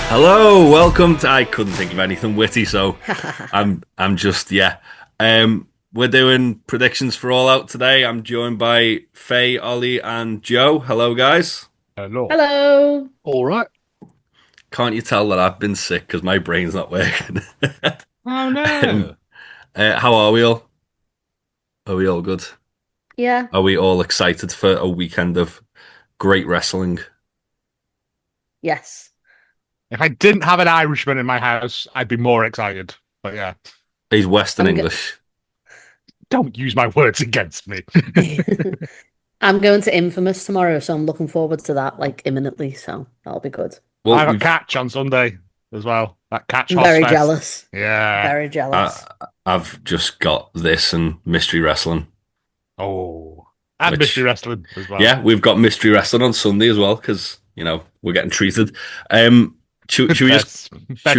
Hello, welcome to. I couldn't think of anything witty, so I'm just we're doing predictions for All Out today. I'm joined by Faye, Ollie, and Joe. Hello, guys. Hello. Hello. All right. Can't you tell that I've been sick because my brain's not working? Oh um, no. how are we all? Are we all good? Yeah. Are we all excited for a weekend of great wrestling? Yes. If I didn't have an Irishman in my house, I'd be more excited. But yeah, He's Western I'm go- English. don't use my words against me. I'm going to Infamous tomorrow, so I'm looking forward to that like imminently. So that'll be good. Well, I have a we've catch on Sunday as well. That catch I'm Hoss very Fest. jealous. Yeah. Very jealous. I've just got this and mystery wrestling. Oh. And Which- mystery wrestling as well. Yeah, we've got mystery wrestling on Sunday as well because we're getting treated. Should we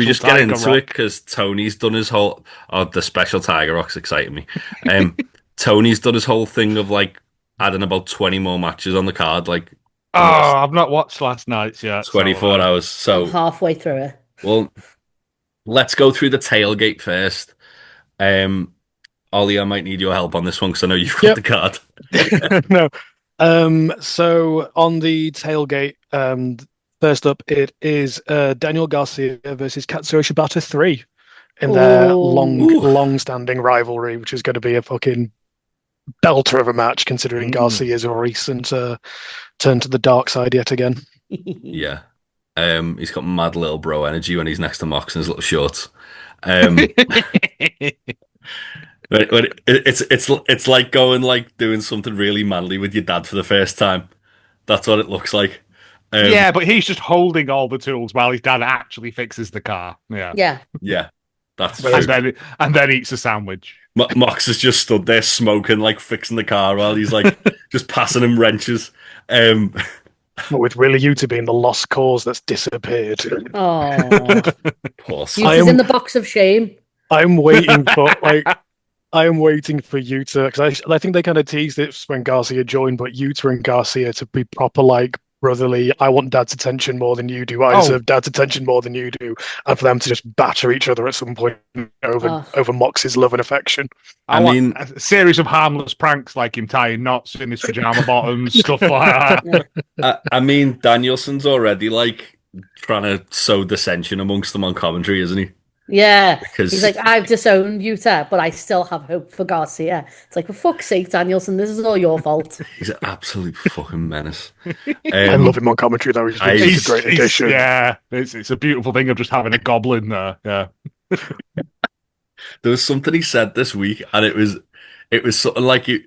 just get into it because Tony's done his whole. Oh, the special Tiger Rock's exciting me. Tony's done his whole thing of like adding about 20 more matches on the card, like in Oh, the last I've not watched last night's yet. 24 hours. I'm So, halfway through it. well, let's go through the tailgate first. Ollie, I might need your help on this one because I know you've got Yep. the card. No. So on the tailgate, first up, it is Daniel Garcia versus Katsuo Shibata 3 in their Ooh. long-standing rivalry, which is going to be a fucking belter of a match, considering Garcia's recent turn to the dark side yet again. Yeah. He's got mad little bro energy when he's next to Mox in his little shorts. Um, but it's like going like doing something really manly with your dad for the first time. That's what it looks like. Yeah, but he's just holding all the tools while his dad actually fixes the car. Yeah. Yeah. Yeah, that's And true. then eats a sandwich. Mox has just stood there smoking, like fixing the car while he's like just passing him wrenches. But with Willa Yuta being the lost cause that's disappeared. Oh. Poor He's I am- in the box of shame. I'm waiting for I am waiting for Yuta because I think they kind of teased it when Garcia joined, but Yuta and Garcia to be proper like brotherly. I want Dad's attention more than you do. I deserve Dad's attention more than you do, and for them to just batter each other at some point over Mox's love and affection. I want mean- a series of harmless pranks like him tying knots in his pajama bottoms, stuff like that. I mean, Danielson's already like trying to sow dissension amongst them on commentary, isn't he? Yeah. Because He's like, I've disowned Utah, but I still have hope for Garcia. It's like, for fuck's sake, Danielson, this is all your fault. he's an absolute fucking menace. I love him on commentary though. He's a great addition. Yeah, it's a beautiful thing of just having a goblin there. Yeah. There was something he said this week, and it was something like he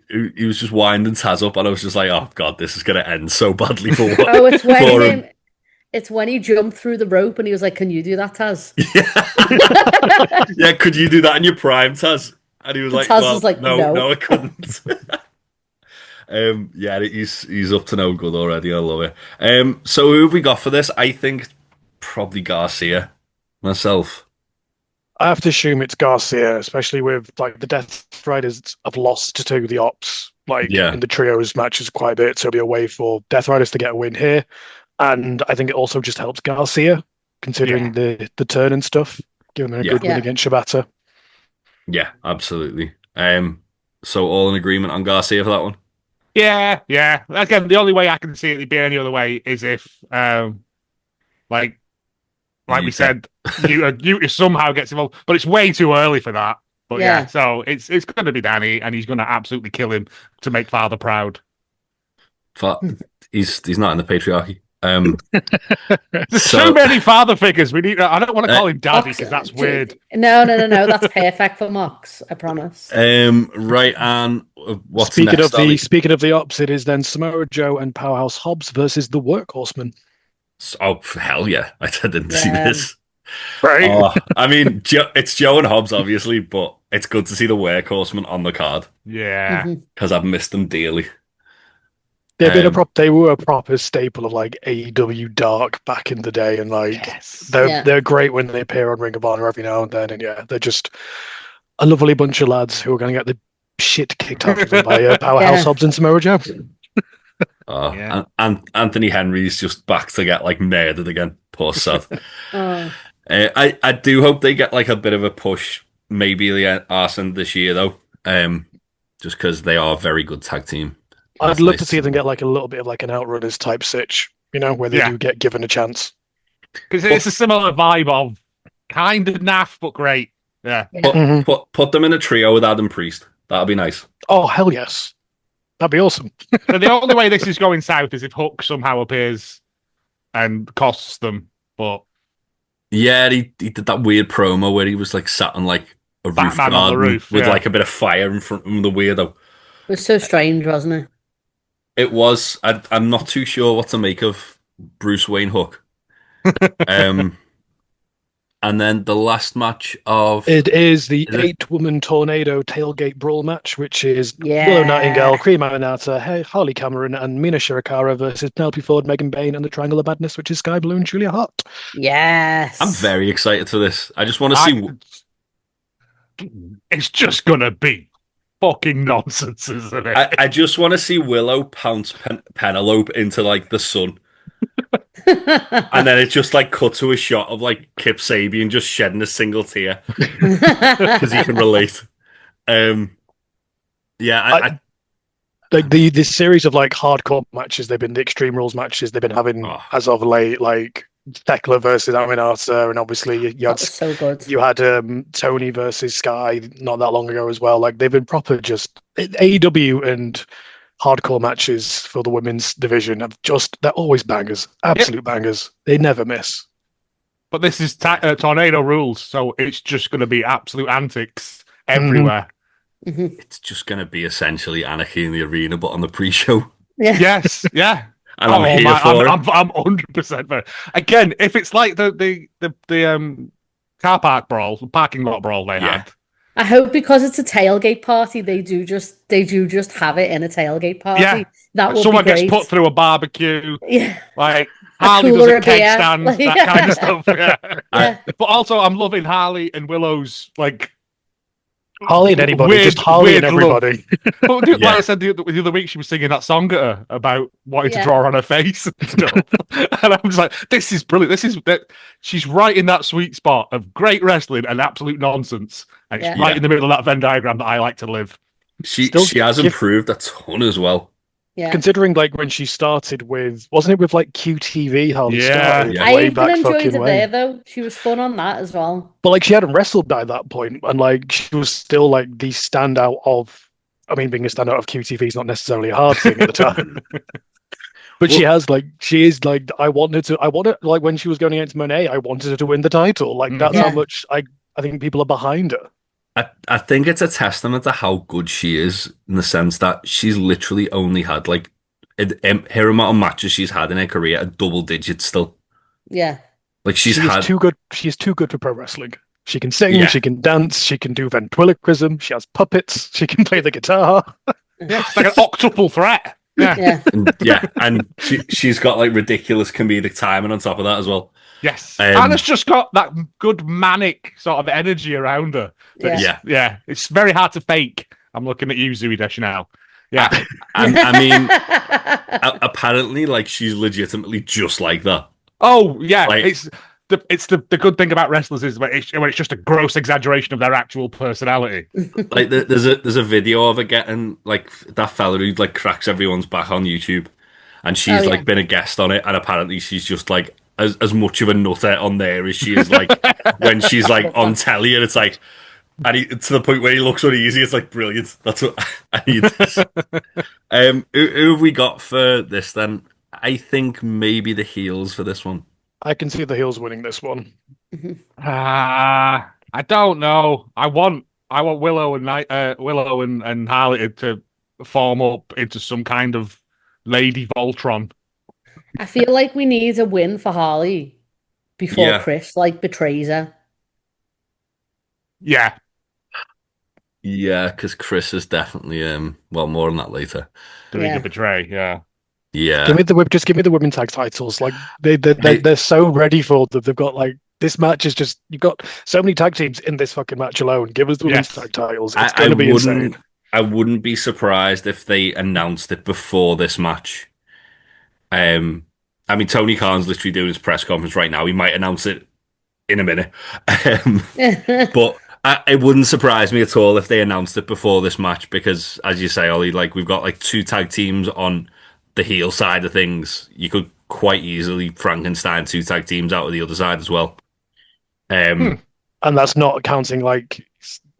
was just winding Taz up, and I was just like, oh god, this is gonna end so badly for what? Oh, it's when for him. It's when he jumped through the rope and he was like, "Can you do that, Taz?" Yeah, could you do that in your prime, Taz? And he was like, Taz well, was like, no, no. no, I couldn't. Yeah, he's up to no good already. I love it. So who have we got for this? I think probably Garcia myself. I have to assume it's Garcia, especially with like the Death Riders have lost to the Ops, in the trios matches quite a bit. So it'll be a way for Death Riders to get a win here, and I think it also just helps Garcia considering the turn and stuff, giving them a good win against Shibata. Yeah, absolutely. So all in agreement on Garcia for that one. Yeah. Again, the only way I can see it be any other way is if, like we said, you somehow gets involved, but it's way too early for that. But yeah, so it's going to be Danny, and he's going to absolutely kill him to make father proud. He's not in the patriarchy. There's so many father figures. We need. I don't want to call him daddy because that's weird. No. That's perfect for Mox. I promise. Right, and what's Speaking next? Speaking of the Ops, it is then Samoa Joe and Powerhouse Hobbs versus the Workhorsemen. Oh hell yeah! I didn't see this. Right. Oh, I mean, it's Joe and Hobbs, obviously, but it's good to see the Workhorsemen on the card Yeah, because I've missed them dearly. They've been they were a proper staple of like AEW Dark back in the day, and they're great when they appear on Ring of Honor every now and then, and they're just a lovely bunch of lads who are going to get the shit kicked out of them by Powerhouse Hobbs and Samoa Joe. And Anthony Henry's just back to get like murdered again. Poor sod. Oh. I do hope they get like a bit of a push, maybe the Arsenal this year though, just because they are a very good tag team. I'd love to see them get like a little bit of like an Outrunners type sitch, where they do get given a chance. Because it's a similar vibe of kind of naff, but great. Yeah. Put them in a trio with Adam Priest. That'd be nice. Oh, hell yes. That'd be awesome. So the only way this is going south is if Hook somehow appears and costs them. But yeah, he did that weird promo where he was like sat on like a roof garden on the roof, with like a bit of fire in front of him, the weirdo. It was so strange, wasn't it? It was. I'm not too sure what to make of Bruce Wayne Hook. And then the last match of... It is the 8-woman tornado tailgate brawl match, which is Willow Nightingale, Cream Arenata, Harley Cameron, and Mina Shirakawa versus Penelope Ford, Megan Bayne, and the Triangle of Madness, which is Sky Blue and Julia Hart. Yes. I'm very excited for this. I just want to see... It's just going to be fucking nonsense, isn't it? I just want to see Willow pounce Penelope into like the sun. And then it just like cut to a shot of like Kip Sabian just shedding a single tear because he can relate. Like the series of like hardcore matches, they've been the Extreme Rules matches they've been having as of late, like Thekla versus Aminata, and obviously you had so good. You had Tony versus Sky not that long ago as well. Like they've been proper just AEW and hardcore matches for the women's division they're always bangers, absolute bangers. They never miss. But this is Tornado Rules, so it's just going to be absolute antics everywhere. Mm-hmm. It's just going to be essentially Anarchy in the Arena, but on the pre-show. Yeah. Yes, yeah. And I'm here for it. I'm 100% for it. Again, if it's like the car park brawl, the parking lot brawl they had. I hope because it's a tailgate party, they do just have it in a tailgate party. Yeah. That would Someone be great. gets put through a barbecue. Yeah. Like Harley does a keg stand, like, that kind of stuff. Yeah. But also I'm loving Harley and Willow's like Harley and anybody, just Harley and everybody. But like I said the other week, she was singing that song at her about wanting to draw on her face and stuff. And I'm just like, this is brilliant. She's right in that sweet spot of great wrestling and absolute nonsense. And it's right in the middle of that Venn diagram that I like to live. She has improved a ton as well. Yeah. Considering like when she started wasn't it with like QTV? Harley started I way even back enjoyed fucking it way. there though. She was fun on that as well. But like she hadn't wrestled by that point, and like she was still like the standout of. I mean, being a standout of QTV is not necessarily a hard thing at the time. But she is like I wanted like when she was going against Monet, I wanted her to win the title. Like that's how much I think people are behind her. I think it's a testament to how good she is in the sense that she's literally only had like her amount of matches she's had in her career at double digits still. Yeah. Like she's too good. She's too good for pro wrestling. She can sing, she can dance, she can do ventriloquism, she has puppets, she can play the guitar. It's like an octuple threat. Yeah. And she's got like ridiculous comedic timing on top of that as well. Yes, and it's just got that good manic sort of energy around her. It's very hard to fake. I'm looking at you, Zooey Deschanel. Yeah, I mean, apparently, like she's legitimately just like that. Oh yeah, like, it's the good thing about wrestlers is when it's just a gross exaggeration of their actual personality. Like there's a video of her getting like that fella who like cracks everyone's back on YouTube, and she's like been a guest on it, and apparently she's just like as much of a nutter on there as she is like when she's like on telly, and it's like, and to the point where he looks uneasy. It's like brilliant. That's what I need. This. Who have we got for this then? I think maybe the heels for this one. I can see the heels winning this one. I don't know. I want Willow and Harley to form up into some kind of Lady Voltron. I feel like we need a win for Harley before Chris like betrays her. Yeah. Yeah, because Chris is definitely more on that later. Doing a betray, yeah. Yeah. Give me the women's tag titles. Like they're so ready for them. They've got like this match is just you've got so many tag teams in this fucking match alone. Give us the women's tag titles. It's going to be insane. I wouldn't be surprised if they announced it before this match. I mean, Tony Khan's literally doing his press conference right now. He might announce it in a minute. Um, but it wouldn't surprise me at all if they announced it before this match because, as you say, Ollie, like we've got like two tag teams on the heel side of things. You could quite easily Frankenstein two tag teams out of the other side as well. And that's not counting like,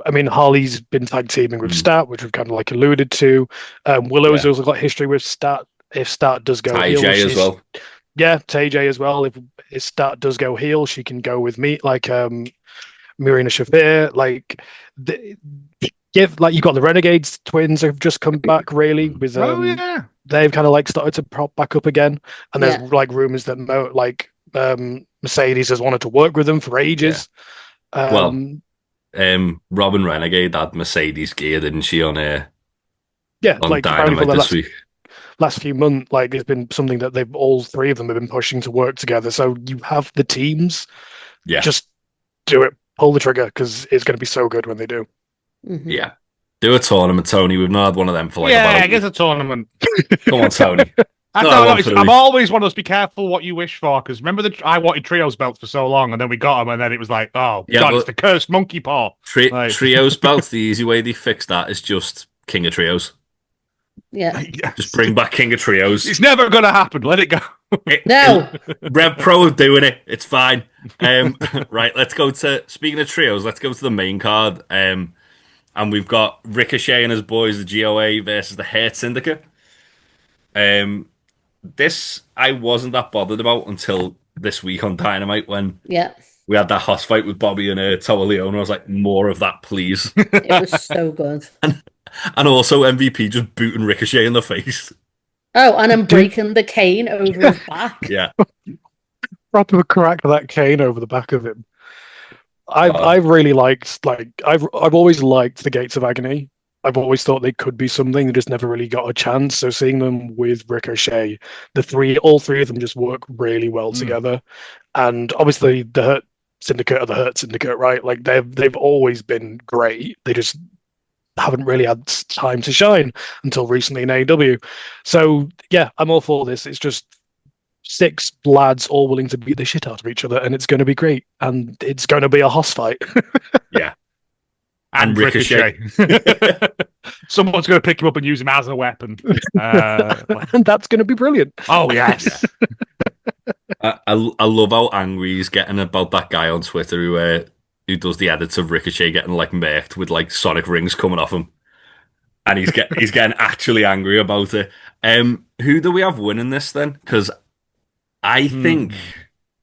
I mean, Harley's been tag teaming with Stat, which we've kind of like alluded to. Willow's also got history with Stat. If Stat does go heel, AJ as well. Yeah, TJ as well. If Stat does go heel, she can go with me, like Marina Shafir. Like, like you've got the Renegades twins have just come back. Really, with they've kind of like started to prop back up again. And there's like rumors that Mercedes has wanted to work with them for ages. Yeah. Robin Renegade had Mercedes gear, didn't she? On like Dynamite this week. Last few months, like it's been something that they've all three of them have been pushing to work together. So you have the teams, just do it, pull the trigger because it's going to be so good when they do. Mm-hmm. Yeah, do a tournament, Tony. We've not had one of them for like about I guess a tournament. Come on, Tony. I'm always one of those. Be careful what you wish for, because remember I wanted trios belts for so long, and then we got them, and then it was like, God, it's the cursed monkey paw. Trios belts. The easy way they fix that is just King of Trios. Yeah. Just bring back King of Trios. It's never going to happen. Let it go. No. Rev Pro are doing it. It's fine. Right, let's go to, speaking of trios, let's go to the main card. And we've got Ricochet and his boys, the GOA versus the Hurt Syndicate. This I wasn't that bothered about until this week on Dynamite when we had that hoss fight with Bobby and Toa Leone. I was like, more of that, please. It was so good. And also MVP just booting Ricochet in the face. Oh, and I'm breaking the cane over his back. Yeah. Proper crack that cane over the back of him. I've really liked, like, I've always liked the Gates of Agony. I've always thought they could be something. They just never really got a chance. So seeing them with Ricochet, all three of them just work really well together. And obviously the Hurt Syndicate are the Hurt Syndicate, right? Like they've always been great. They just haven't really had time to shine until recently in AEW. So yeah, I'm all for this. It's just 6 lads all willing to beat the shit out of each other, and it's going to be great. And it's going to be a hoss fight. Yeah. And Ricochet. Someone's going to pick him up and use him as a weapon. And that's going to be brilliant. Oh, yes. I love how angry he's getting about that guy on Twitter who does the edits of Ricochet getting like murked with like sonic rings coming off him. And he's getting actually angry about it. Who do we have winning this then? Because I think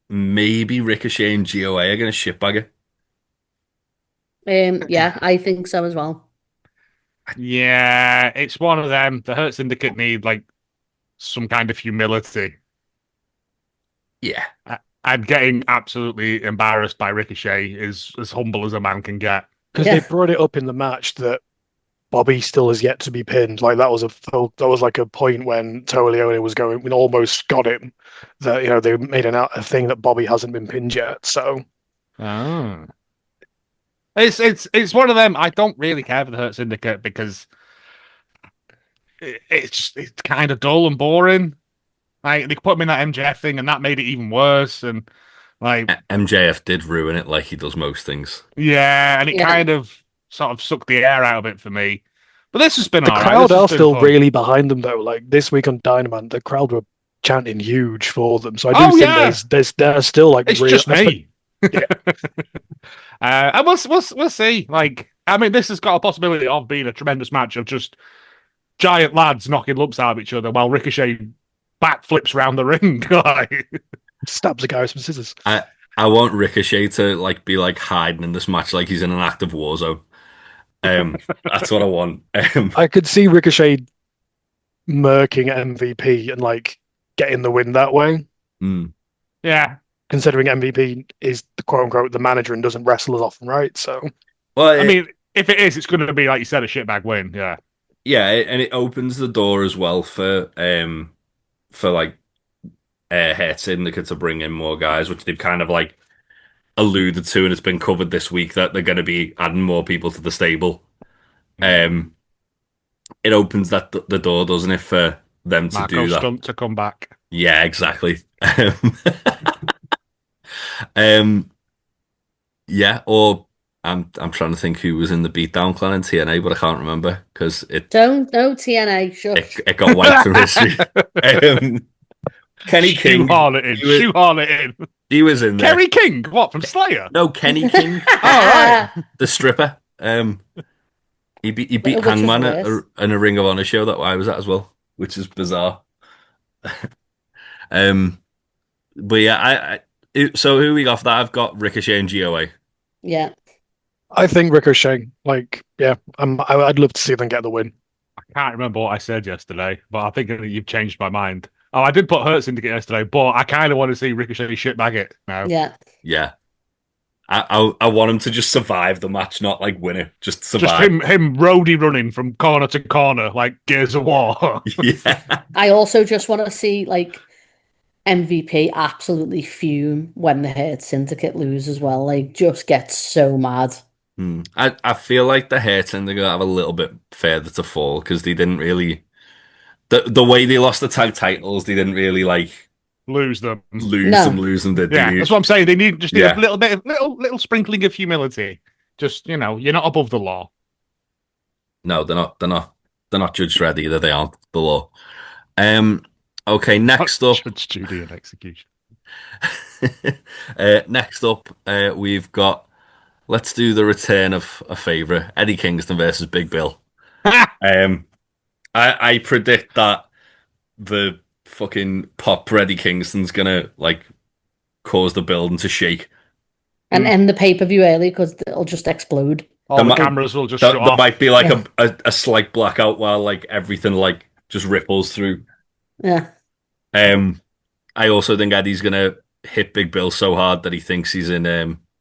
maybe Ricochet and GOA are going to shitbag it. Yeah, I think so as well. Yeah, it's one of them. The Hurt Syndicate need like some kind of humility. Yeah. And getting absolutely embarrassed by Ricochet is as humble as a man can get. Because they brought it up in the match that Bobby still has yet to be pinned. Like that was like a point when Toa Leone was going, we almost got him. That they made a thing that Bobby hasn't been pinned yet. So, it's one of them. I don't really care for the Hurt Syndicate because it's kind of dull and boring. Like they put him in that MJF thing, and that made it even worse. And like MJF did ruin it, like he does most things. Yeah, and it kind of sort of sucked the air out of it for me. But this has been the crowd are still really behind them though. Like this week on Dynamite, the crowd were chanting huge for them. So I do think there's still like it's just me. And we'll see. Like I mean, this has got a possibility of being a tremendous match of just giant lads knocking lumps out of each other while Ricochet backflips around the ring. Stabs a guy with some scissors. I want Ricochet to like be like hiding in this match like he's in an active war zone. That's what I want. I could see Ricochet murking MVP and like getting the win that way. Yeah. Considering MVP is the quote unquote the manager and doesn't wrestle as often, right? So well, I mean, if it is, it's gonna be like you said, a shitbag win, yeah. Yeah, and it opens the door as well for like Hurt Syndicate to bring in more guys, which they've kind of like alluded to, and it's been covered this week that they're going to be adding more people to the stable. It opens the door, doesn't it, for them to Marco do that? Stunt to come back. Yeah, exactly. Um, um, yeah, or I'm trying to think who was in the Beatdown Clan in TNA, but I can't remember because Don't know TNA. Shush. it got wiped from history. Um, Kenny King, Shoehorn it in. he was, Shoehorn it in. he was in there. Kerry King, what, from Slayer? No, Kenny King, All right. the stripper. He beat Which was Hangman worse? in a Ring of Honor show that I was at as well, which is bizarre. Um, but yeah, so who we got for that? I've got Ricochet and GOA. Yeah. I think Ricochet. Like, yeah, I'd love to see them get the win. I can't remember what I said yesterday, but I think you've changed my mind. Oh, I did put Hurt Syndicate yesterday, but I kind of want to see Ricochet shit bag it now. Yeah. Yeah, I want him to just survive the match, not like win it, just survive. Just him roadie running from corner to corner like Gears of War. Yeah. I also just want to see like MVP absolutely fume when the Hurt Syndicate lose as well. Like, just get so mad. I feel like the Hurt and they're gonna have a little bit further to fall because they didn't really the way they lost the tag titles, they didn't really like Lose them. lose them, did Yeah, they? that's what I'm saying. They need a Yeah. little bit, little sprinkling of humility. Just, you're not above the law. No, they're not Judge Dredd either. They aren't the law. Okay, next up. Judge Judy and execution. Next up, we've got. Let's do the return of a favorite: Eddie Kingston versus Big Bill. I predict that the fucking pop for Eddie Kingston's gonna like cause the building to shake. And end the pay-per-view early because it'll just explode. All the cameras will just shut There off. might be like a slight blackout while like everything like just ripples through. Yeah. I also think Eddie's gonna hit Big Bill so hard that he thinks he's in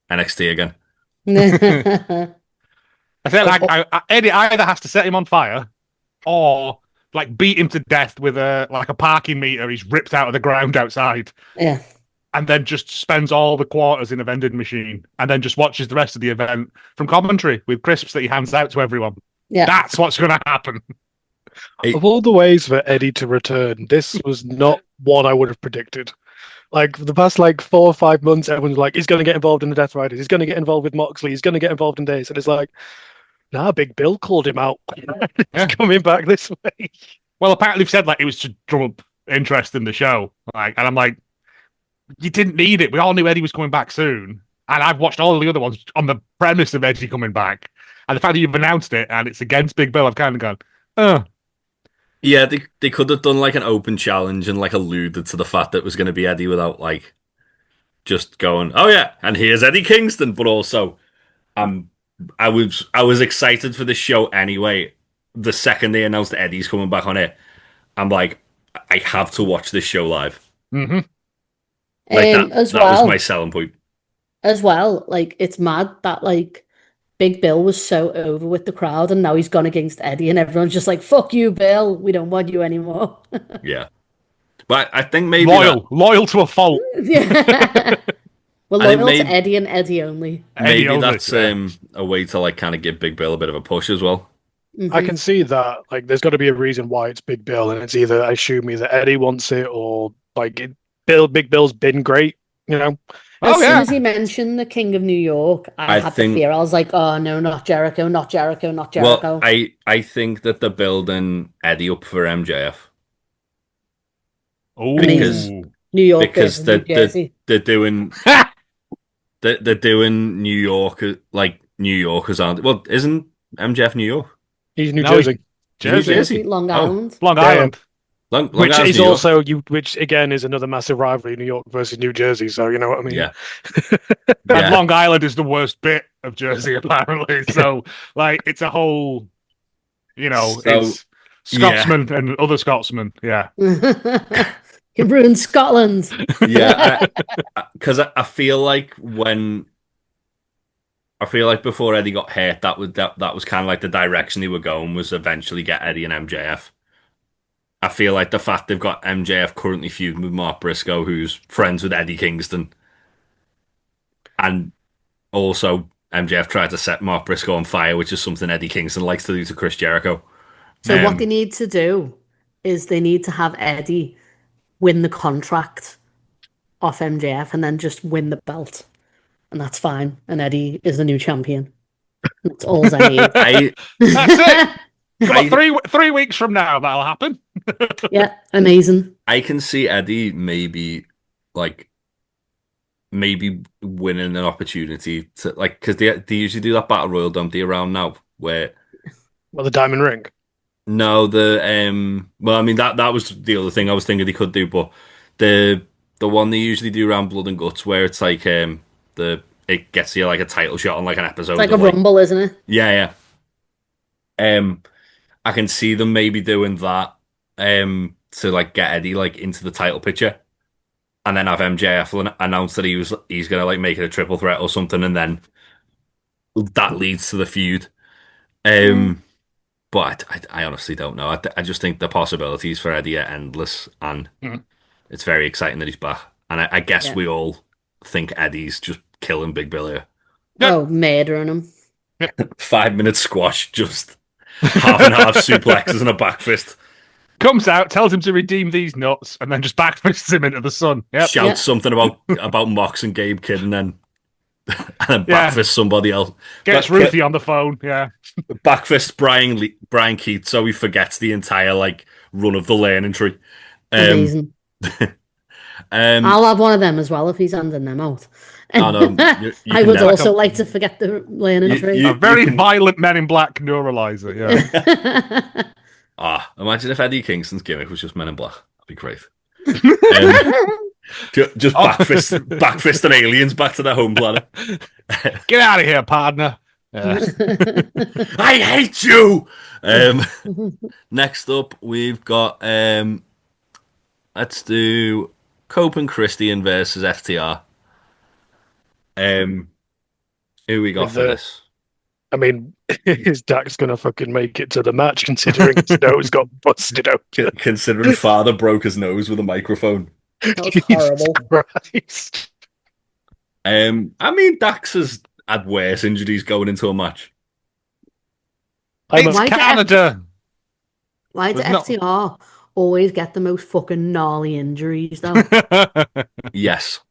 NXT again. I feel like Eddie either has to set him on fire or like beat him to death with a parking meter he's ripped out of the ground outside. Yeah. And then just spends all the quarters in a vending machine and then just watches the rest of the event from commentary with crisps that he hands out to everyone. Yeah. That's what's going to happen. Of all the ways for Eddie to return, this was not one I would have predicted. Like, for the past, 4 or 5 months, everyone's like, he's going to get involved in the Death Riders. He's going to get involved with Moxley. He's going to get involved in this. And it's like, nah, Big Bill called him out. He's coming back this way. Well, apparently they've said, it was to drum up interest in the show. And I'm like, you didn't need it. We all knew Eddie was coming back soon. And I've watched all the other ones on the premise of Eddie coming back. And the fact that you've announced it and it's against Big Bill, I've kind of gone, oh. Yeah, they could have done an open challenge and alluded to the fact that it was going to be Eddie without just going, oh yeah, and here's Eddie Kingston. But also, I was excited for the show anyway. The second they announced that Eddie's coming back on it, I'm like, I have to watch this show live. Mm-hmm. That was my selling point. As well, it's mad that Big Bill was so over with the crowd and now he's gone against Eddie and everyone's just like, fuck you, Bill. We don't want you anymore. Yeah. But I think maybe loyal to a fault. Yeah. Well, loyal to Eddie and Eddie only. Maybe that's a way to kind of give Big Bill a bit of a push as well. Mm-hmm. I can see that. There's got to be a reason why it's Big Bill, and it's either I assume either Eddie wants it or Big Bill's been great, As soon as he mentioned the King of New York, I had the fear. I was like, oh no, not Jericho, not Jericho, not Jericho. Well, I think that they're building Eddie up for MJF. Oh, because New York because New Jersey. they're doing they're doing New York New Yorkers aren't. Well, isn't MJF New York? He's New Jersey. Jersey. Long Island. Long Island. Which is also which again is another massive rivalry, New York versus New Jersey. So you know what I mean? Yeah. And Long Island is the worst bit of Jersey, apparently. So it's a whole, it's Scotsman and other Scotsmen. Yeah. You ruined Scotland. Yeah, because I feel like before Eddie got hurt, that was kind of the direction they were going, was eventually get Eddie and MJF. I feel like the fact they've got MJF currently feuding with Mark Briscoe, who's friends with Eddie Kingston, and also MJF tried to set Mark Briscoe on fire, which is something Eddie Kingston likes to do to Chris Jericho. So what they need to do is they need to have Eddie win the contract off MJF and then just win the belt. And that's fine. And Eddie is the new champion. That's all I need. That's it. Come on, 3 weeks from now, that'll happen. Yeah, amazing. I can see Eddie maybe winning an opportunity to because they usually do that battle royal, don't they, around now where the Diamond Ring. No, well, I mean that was the other thing I was thinking they could do, but the one they usually do around Blood and Guts where it's like it gets you like a title shot on like an episode. It's like a rumble, isn't it? Yeah. I can see them maybe doing that to like get Eddie like into the title picture, and then have MJF announce that he's gonna like make it a triple threat or something, and then that leads to the feud. But I honestly don't know. I just think the possibilities for Eddie are endless, and it's very exciting that he's back. And I guess we all think Eddie's just killing Big Bill here. Oh, murdering him. 5 minute squash, just half and half suplexes and a back fist. Comes out, tells him to redeem these nuts, and then just back fists him into the sun. Shouts something about Mox and Gabe Kidd, and then backfist somebody else. Gets Ruthie on the phone, Backfist Brian Keith, so he forgets the entire like run of the learning tree. Amazing. I'll have one of them as well if he's handing them out. I would also like to forget the learning tree. A very violent Men in Black neuralizer, imagine if Eddie Kingston's gimmick was just Men in Black. That'd be great. Just backfist and aliens back to their home planet. Get out of here, partner. I hate you. Next up, we've got let's do Cope and Christian versus FTR. Who we got for this? I mean, is Dax gonna fucking make it to the match considering his nose got busted open? Considering father broke his nose with a microphone. That was horrible. Christ. I mean, Dax has had worse injuries going into a match. It's Canada. Why do FTR always get the most fucking gnarly injuries, though? Yes.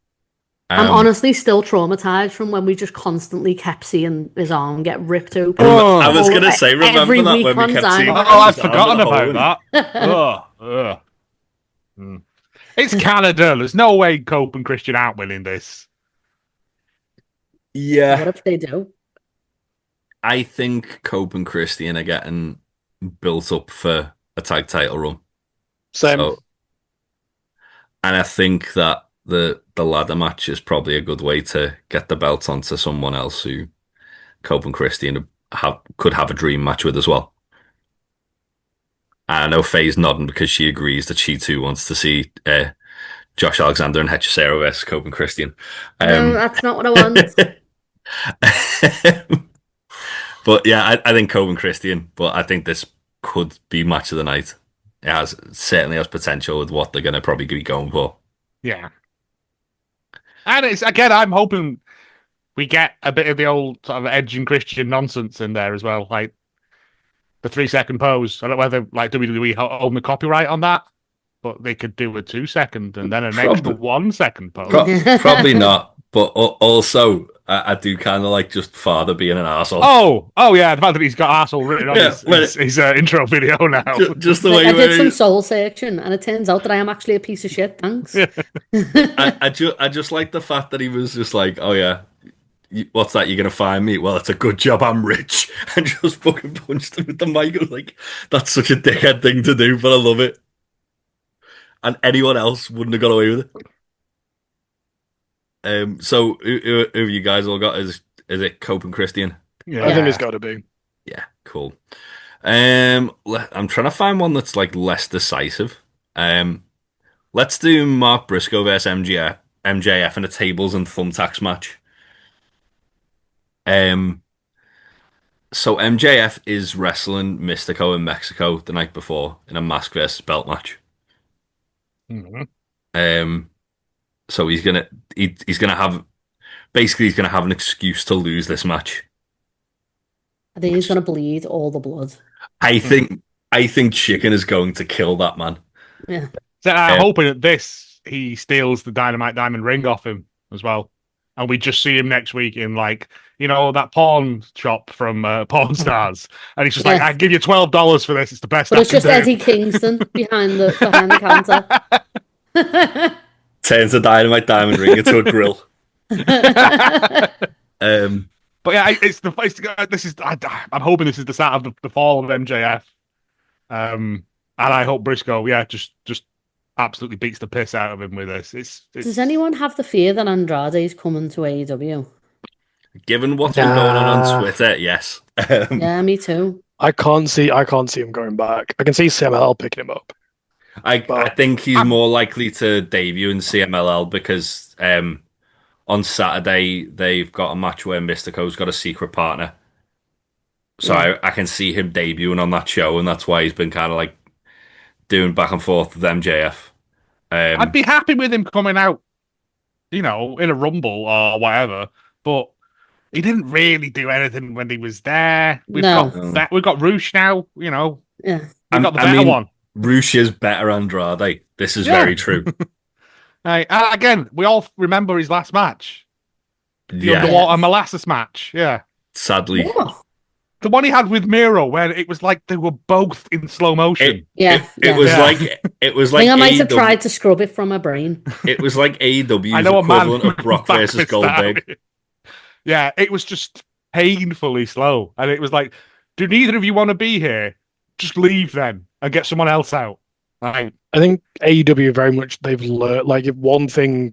I'm honestly still traumatized from when we just constantly kept seeing his arm get ripped open. I was going to say, remember that when we kept seeing I've forgotten about that. It's Canada. There's no way Cope and Christian aren't winning this. Yeah. What if they do? I think Cope and Christian are getting built up for a tag title run. Same. And I think that the ladder match is probably a good way to get the belt onto someone else who Cope and Christian could have a dream match with as well. I know Faye's nodding because she agrees that she too wants to see Josh Alexander and Hechicero versus Cope and Christian. No, that's not what I want. But yeah, I think Cope and Christian, but I think this could be match of the night. It certainly has potential with what they're going to probably be going for. Yeah. And it's, again, I'm hoping we get a bit of the old sort of Edge and Christian nonsense in there as well, like the 3-second pose. I don't know whether like WWE own the copyright on that, but they could do a 2-second and then an extra 1-second pose. Probably not, but also I do kind of like just father being an arsehole. Oh yeah, the fact that he's got arsehole written on his intro video now. Just the way I did some soul searching, and it turns out that I am actually a piece of shit. Thanks. I just like the fact that he was just like, oh yeah, what's that? You're gonna find me? Well, it's a good job I'm rich, and just fucking punched him with the mic. I was like, that's such a dickhead thing to do, but I love it. And anyone else wouldn't have got away with it. So who have you guys all got? Is it Cope and Christian? Yeah, I think it's got to be. Yeah, cool. I'm trying to find one that's like less decisive. Let's do Mark Briscoe versus MJF in a tables and thumbtacks match. So MJF is wrestling Mystico in Mexico the night before in a mask versus belt match. Mm-hmm. So he's gonna have an excuse to lose this match. I think he's gonna bleed all the blood. I think Chicken is going to kill that man. Yeah. So I'm hoping that this he steals the Dynamite Diamond ring off him as well. And we just see him next week in like, that pawn shop from Pawn Stars. And he's just like, I give you $12 for this. It's the best. But it's just Eddie Kingston behind the counter. Turns the Dynamite Diamond ring into a grill. But yeah, I'm hoping this is the start of the fall of MJF. And I hope Briscoe, just absolutely beats the piss out of him with this. Does anyone have the fear that Andrade is coming to AEW? Given what's been going on Twitter, yes. Yeah, me too. I can't see him going back. I can see CMLL picking him up. I think he's more likely to debut in CMLL because on Saturday they've got a match where Mystico's got a secret partner. So I can see him debuting on that show, and that's why he's been kind of like doing back and forth with MJF. I'd be happy with him coming out, in a Rumble or whatever, but he didn't really do anything when he was there. We've got Roosh now, Yeah. We've got the better one. Roosh is better Andrade. This is very true. Again, we all remember his last match. The underwater molasses match. Yeah. Sadly. What? The one he had with Miro, where it was like they were both in slow motion. It was like I think I might have tried to scrub it from my brain. It was like AEW's equivalent of Brock versus Goldberg. Yeah, it was just painfully slow. And it was like, do neither of you want to be here? Just leave then and get someone else out. Right. I think AEW very much, they've learned, like, if one thing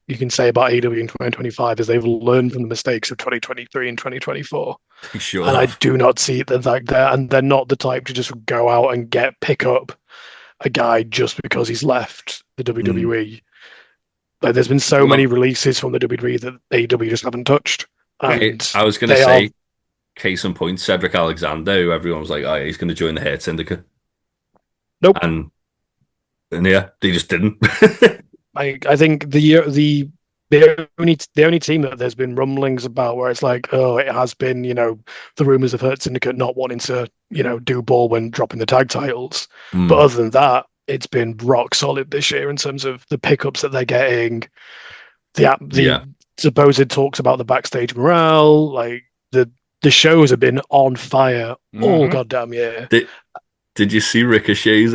you can say about AEW in 2025 is they've learned from the mistakes of 2023 and 2024. Sure. And I do not see that they're not the type to just go out and pick up a guy just because he's left the WWE. Like, there's been so many releases from the WWE that AEW just haven't touched. And I was going to say, case in point, Cedric Alexander, who everyone was like, oh, he's going to join the Hurt Syndicate. Nope. And yeah, they just didn't. I think the only team that there's been rumblings about where it's like, oh, it has been, the rumors of Hurt Syndicate not wanting to, do ball when dropping the tag titles. But other than that, it's been rock solid this year in terms of the pickups that they're getting, the supposed talks about the backstage morale, like the shows have been on fire all goddamn year. Did you see Ricochet's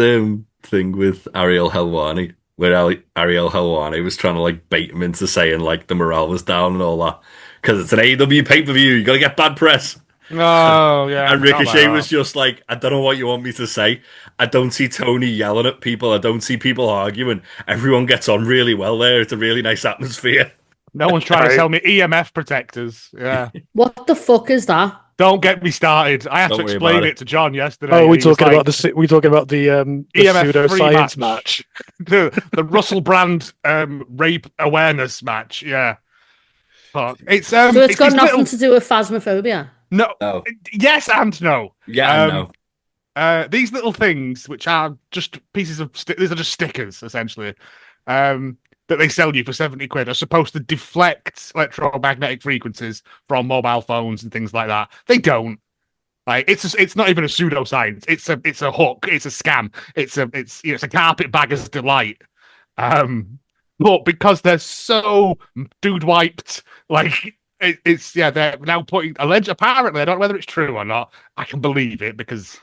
thing with Ariel Helwani, where Ariel Helwani was trying to like bait him into saying like the morale was down and all that because it's an AEW pay-per-view, you gotta get bad press. Oh yeah. And Ricochet was just like, I don't know what you want me to say. I don't see Tony yelling at people. I don't see people arguing. Everyone gets on really well there. It's a really nice atmosphere. No one's trying to sell me EMF protectors. Yeah. What the fuck is that? Don't get me started. I had to explain it to John yesterday. Oh, we're talking about the pseudoscience match. The Russell Brand rape awareness match. Yeah. But it's so it's got nothing to do with phasmophobia. No. Yes and no. Yeah and no. These little things, which are just pieces of these are just stickers essentially. That they sell you for 70 quid are supposed to deflect electromagnetic frequencies from mobile phones and things like that. They don't. Like it's not even a pseudoscience. It's a hook. It's a scam. It's a carpetbagger's delight. But because they're so dude wiped, like they're now putting apparently, I don't know whether it's true or not. I can believe it because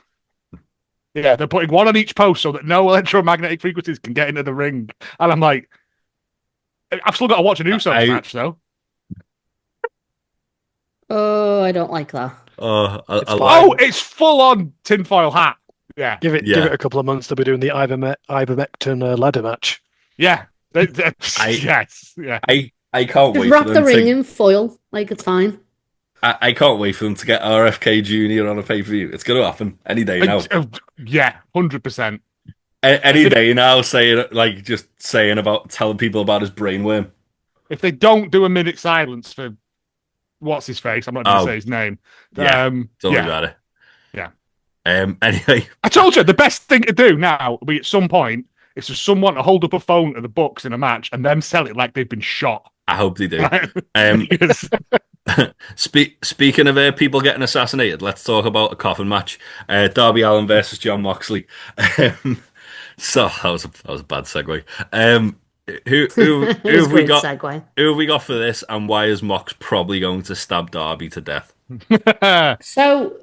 they're putting one on each post so that no electromagnetic frequencies can get into the ring. And I'm like, I've still got to watch an Usos match, though. Oh, I don't like that. It's full on tinfoil hat. Yeah. Give it a couple of months. They'll be doing the ivermectin ladder match. Yeah. Yes. Yeah. I can't wait. Just wrap the ring in foil. Like, it's fine. I can't wait for them to get RFK Jr. on a pay-per-view. It's going to happen any day now. Yeah, 100%. Any day now, telling people about his brainworm. If they don't do a minute silence for what's his face, I'm not going to say his name. Don't worry about it. Yeah. Anyway, I told you the best thing to do now will be at some point is for someone to hold up a phone to the Bucks in a match and then sell it like they've been shot. I hope they do. Speaking of people getting assassinated, let's talk about a coffin match. Darby Allin versus Jon Moxley. So that was a bad segue. Who It was a have we great got? segue. Who have we got for this? And why is Mox probably going to stab Darby to death? So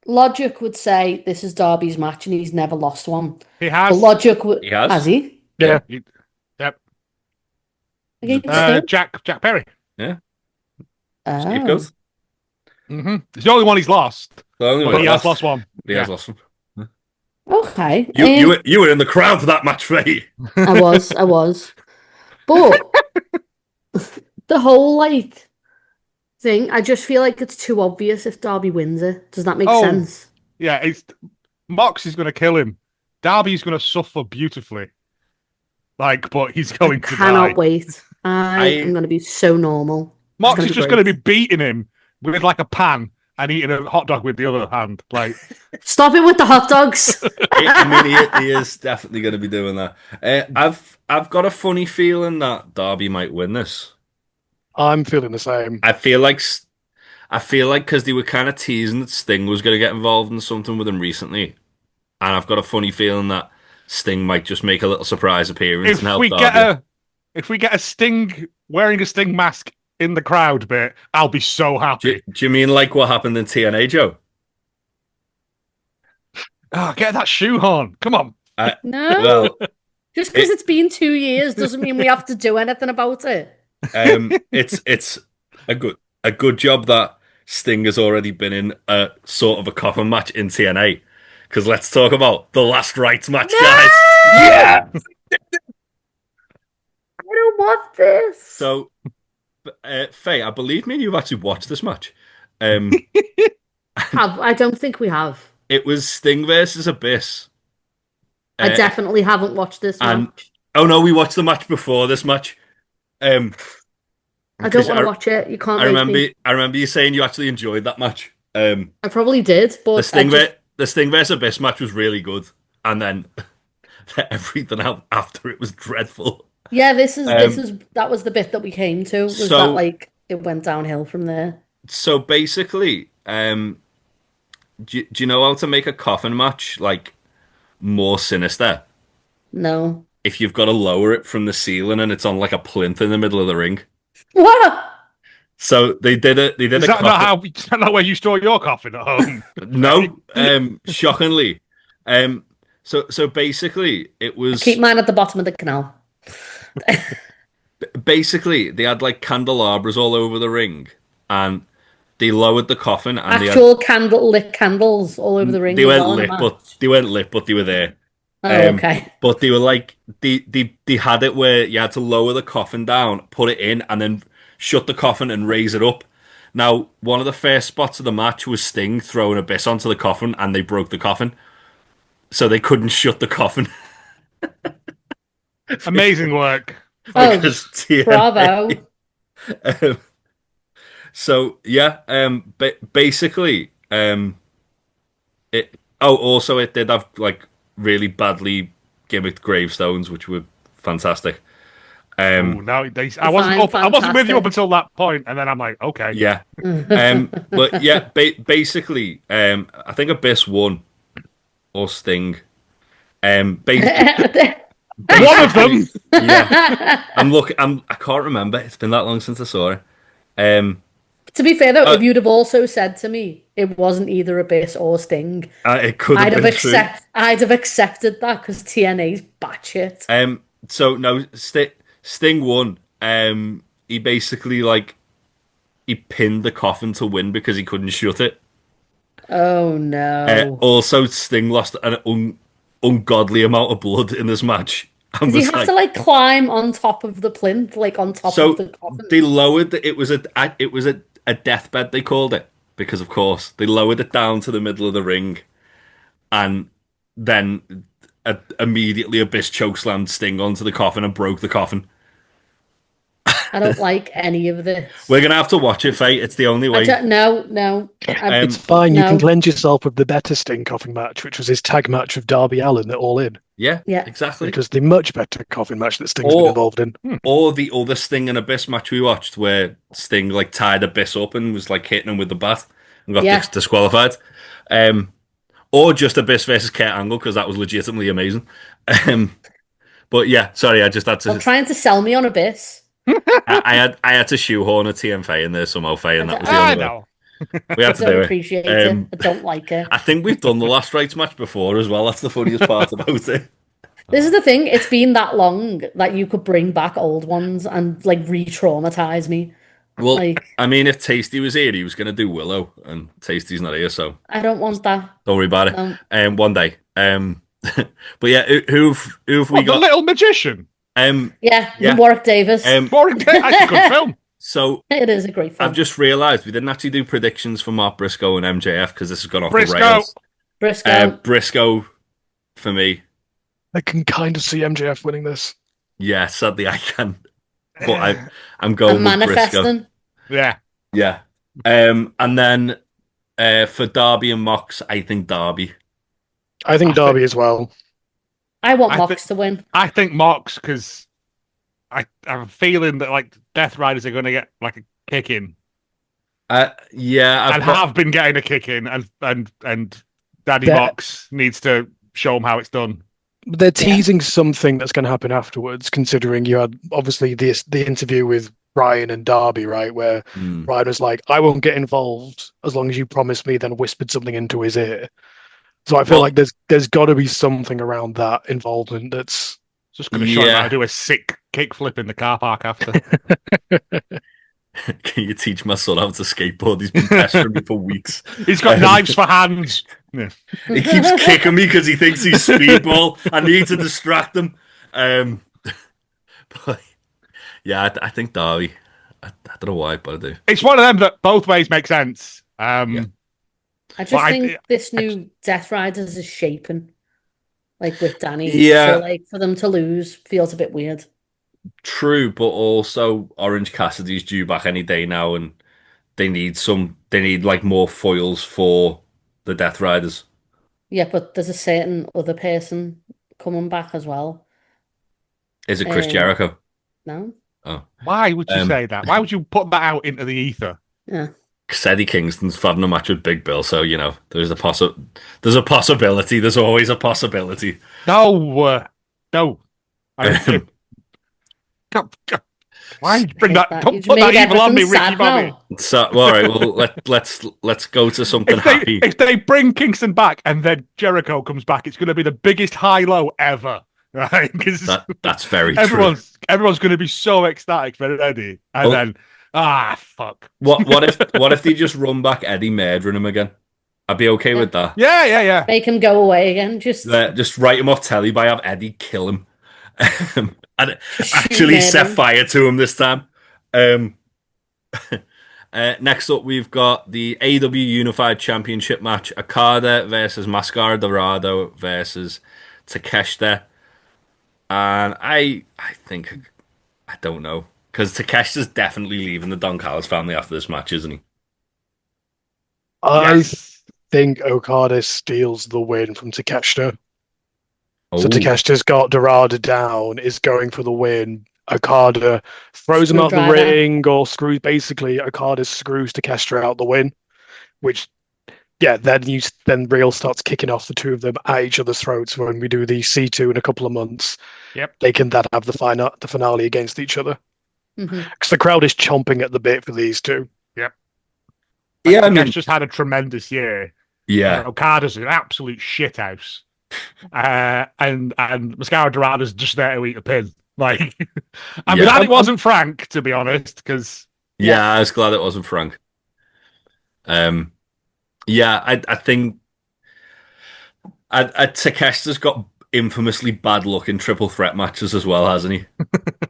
logic would say this is Darby's match and he's never lost one. He But has. logic would He has? has he? Yeah. Yep. Against who? Jack Perry. Yeah. Oh. Scapegoat. It's the only one he's lost. The only But one he has lost one. He has lost one. Okay. You were in the crowd for that match, Faye. I was. But the whole like thing, I just feel like it's too obvious if Darby wins it. Does that make sense? Yeah, Mox is going to kill him. Darby's going to suffer beautifully. But he's going to die. Cannot wait. I am going to be so normal. Mox is just going to be beating him with like a pan and eating a hot dog with the other hand. Stop it with the hot dogs. He is definitely going to be doing that. I've got a funny feeling that Darby might win this. I'm feeling the same. I feel like because they were kind of teasing that Sting was going to get involved in something with him recently, and I've got a funny feeling that Sting might just make a little surprise appearance and help Darby. If we get a Sting wearing a Sting mask in the crowd bit, I'll be so happy. Do you mean like what happened in TNA, Joe? Oh, get that shoehorn. Come on. No. Well, just because it's been 2 years doesn't mean we have to do anything about it. It's a good job that Sting has already been in a sort of a coffin match in TNA. Because let's talk about the last rites match, guys. Yeah. I don't want this. So, Faye, I believe me and you've actually watched this match. I don't think we have. It was Sting versus Abyss. I definitely haven't watched this match. Oh no, we watched the match before this match. I don't want to watch it. You can't. I remember you saying you actually enjoyed that match. I probably did, but the Sting versus Abyss match was really good, and then everything after it was dreadful. Yeah, that was the bit that we came to. Was that it went downhill from there? So basically, do you know how to make a coffin match more sinister? No. If you've got to lower it from the ceiling and it's on like a plinth in the middle of the ring. What? So they did it. Is that not where you store your coffin at home? No, shockingly. So basically, it was. I keep mine at the bottom of the canal. Basically, they had candelabras all over the ring, and they lowered the coffin. And lit candles all over the ring. They weren't lit, but they were there. Oh, okay. But they were they had it where you had to lower the coffin down, put it in, and then shut the coffin and raise it up. Now, one of the first spots of the match was Sting throwing Abyss onto the coffin, and they broke the coffin, so they couldn't shut the coffin. Amazing work. Bravo. So yeah, basically, it. Oh, also it did have really badly gimmicked gravestones, which were fantastic. I wasn't with you up until that point, and then I'm like, okay, yeah. But yeah, basically, I think Abyss won or Sting. Basically, one of them. Yeah, I can't remember. It's been that long since I saw it. To be fair, though, if you'd have also said to me it wasn't either Abyss or Sting, it could have been true. I'd have accepted that because TNA's batshit. So no, Sting won. He basically he pinned the coffin to win because he couldn't shut it. Oh no! Also, Sting lost an ungodly amount of blood in this match. Did he have to climb on top of the plinth, on top of the coffin? They lowered it. It was a deathbed, they called it, because of course they lowered it down to the middle of the ring, and then immediately Abyss chokeslammed Sting onto the coffin and broke the coffin. I don't like any of this. We're gonna have to watch it, Faye. It's the only way. No. It's fine. You can cleanse yourself with the better Sting coffin match, which was his tag match with Darby Allin at All In. Yeah, exactly. Which was the much better coffin match that Sting's been involved in. Or the other Sting and Abyss match we watched, where Sting tied Abyss up and was hitting him with the bat and got disqualified. Or just Abyss versus Kurt Angle, because that was legitimately amazing. But yeah, sorry, I just had Stop to. trying to sell me on Abyss. I had to shoehorn a TMF in there somehow, Faye, and that was the only way. know. We had I to don't do appreciate it. it. I don't like it. I think we've done the last rights match before as well. That's the funniest part about it. This is the thing. It's been that long that you could bring back old ones and like re-traumatize me. Well, Like, I mean, if Tasty was here, he was going to do Willow, and Tasty's not here, so I don't want that. don't worry about it. No. One day. But yeah, who've we What, the got? Little Magician? Yeah. Warwick Davis. Boring day. That's a good film. So It is a great film. I've just realised we didn't actually do predictions for Mark Briscoe and MJF because this has gone off Briscoe. the rails. Briscoe. Briscoe for me. I can kind of see MJF winning this. Yeah, sadly I can. But I'm going I'm with Briscoe. manifesting. Yeah. Yeah. And then for Darby and Mox, I think Darby. I think Darby as well. I want I Mox to win. I think Mox, because I have a feeling that like Death Riders are going to get like a kick in. Yeah, and have been getting a kick in, and Daddy Mox needs to show them how it's done. They're teasing something that's going to happen afterwards, considering you had obviously the interview with Ryan and Darby, right, where Ryan was like, "I won't get involved as long as you promise me," then whispered something into his ear. So I feel like there's got to be something around that involvement that's just going to show him how to do a sick kickflip in the car park after. Can you teach my son how to skateboard? He's been pestering me for weeks. He's got knives for hands. Yeah. He keeps kicking me because he thinks he's Speedball. I need to distract him. But yeah, I think Darby. I don't know why, but I do. It's one of them that both ways make sense. I just think this new Death Riders is shaping, like with Danny. Yeah. Uh, So like for them to lose feels a bit weird. True, but also Orange Cassidy's due back any day now, and they need like more foils for the Death Riders. Yeah, but there's a certain other person coming back as well. Is it Chris Jericho? No. Oh. Why would you say that? Why would you put that out into the ether? Yeah. Because Eddie Kingston's having a match with Big Bill, so you know there's a possibility. There's always a possibility. No. Why bring that? Don't put that evil on me, Ricky Bobby. So, all right, well let's go to something happy. If they bring Kingston back and then Jericho comes back, it's going to be the biggest high-low ever, right? That's very true. Everyone's going to be so ecstatic for Eddie, and then fuck. What if they just run back Eddie murdering him again? I'd be okay with that. Yeah. Make him go away again. Just write him off telly by have Eddie kill him. And actually set fire to him this time. Next up, we've got the AEW Unified Championship match: Okada versus Mascara Dorado versus Takeshita. And I think I don't know, because Takeshita's definitely leaving the Don Callis family after this match, isn't he? I think Okada steals the win from Takeshita. So Takeshita's got Dorada down, is going for the win. Okada throws him out the ring or screws. Basically, Okada screws Takeshita out the win, which, then Real starts kicking off the two of them at each other's throats when we do the C2 in a couple of months. Yep. They can then have the finale against each other. Because the crowd is chomping at the bit for these two. Yep. Yeah, I mean, just had a tremendous year. Yeah. Okada's an absolute shithouse. And Mascara Dorado's just there to eat a pin. Like, I'm glad it wasn't Frank, to be honest, because I was glad it wasn't Frank. I think Takeshita's got infamously bad luck in triple threat matches as well, hasn't he?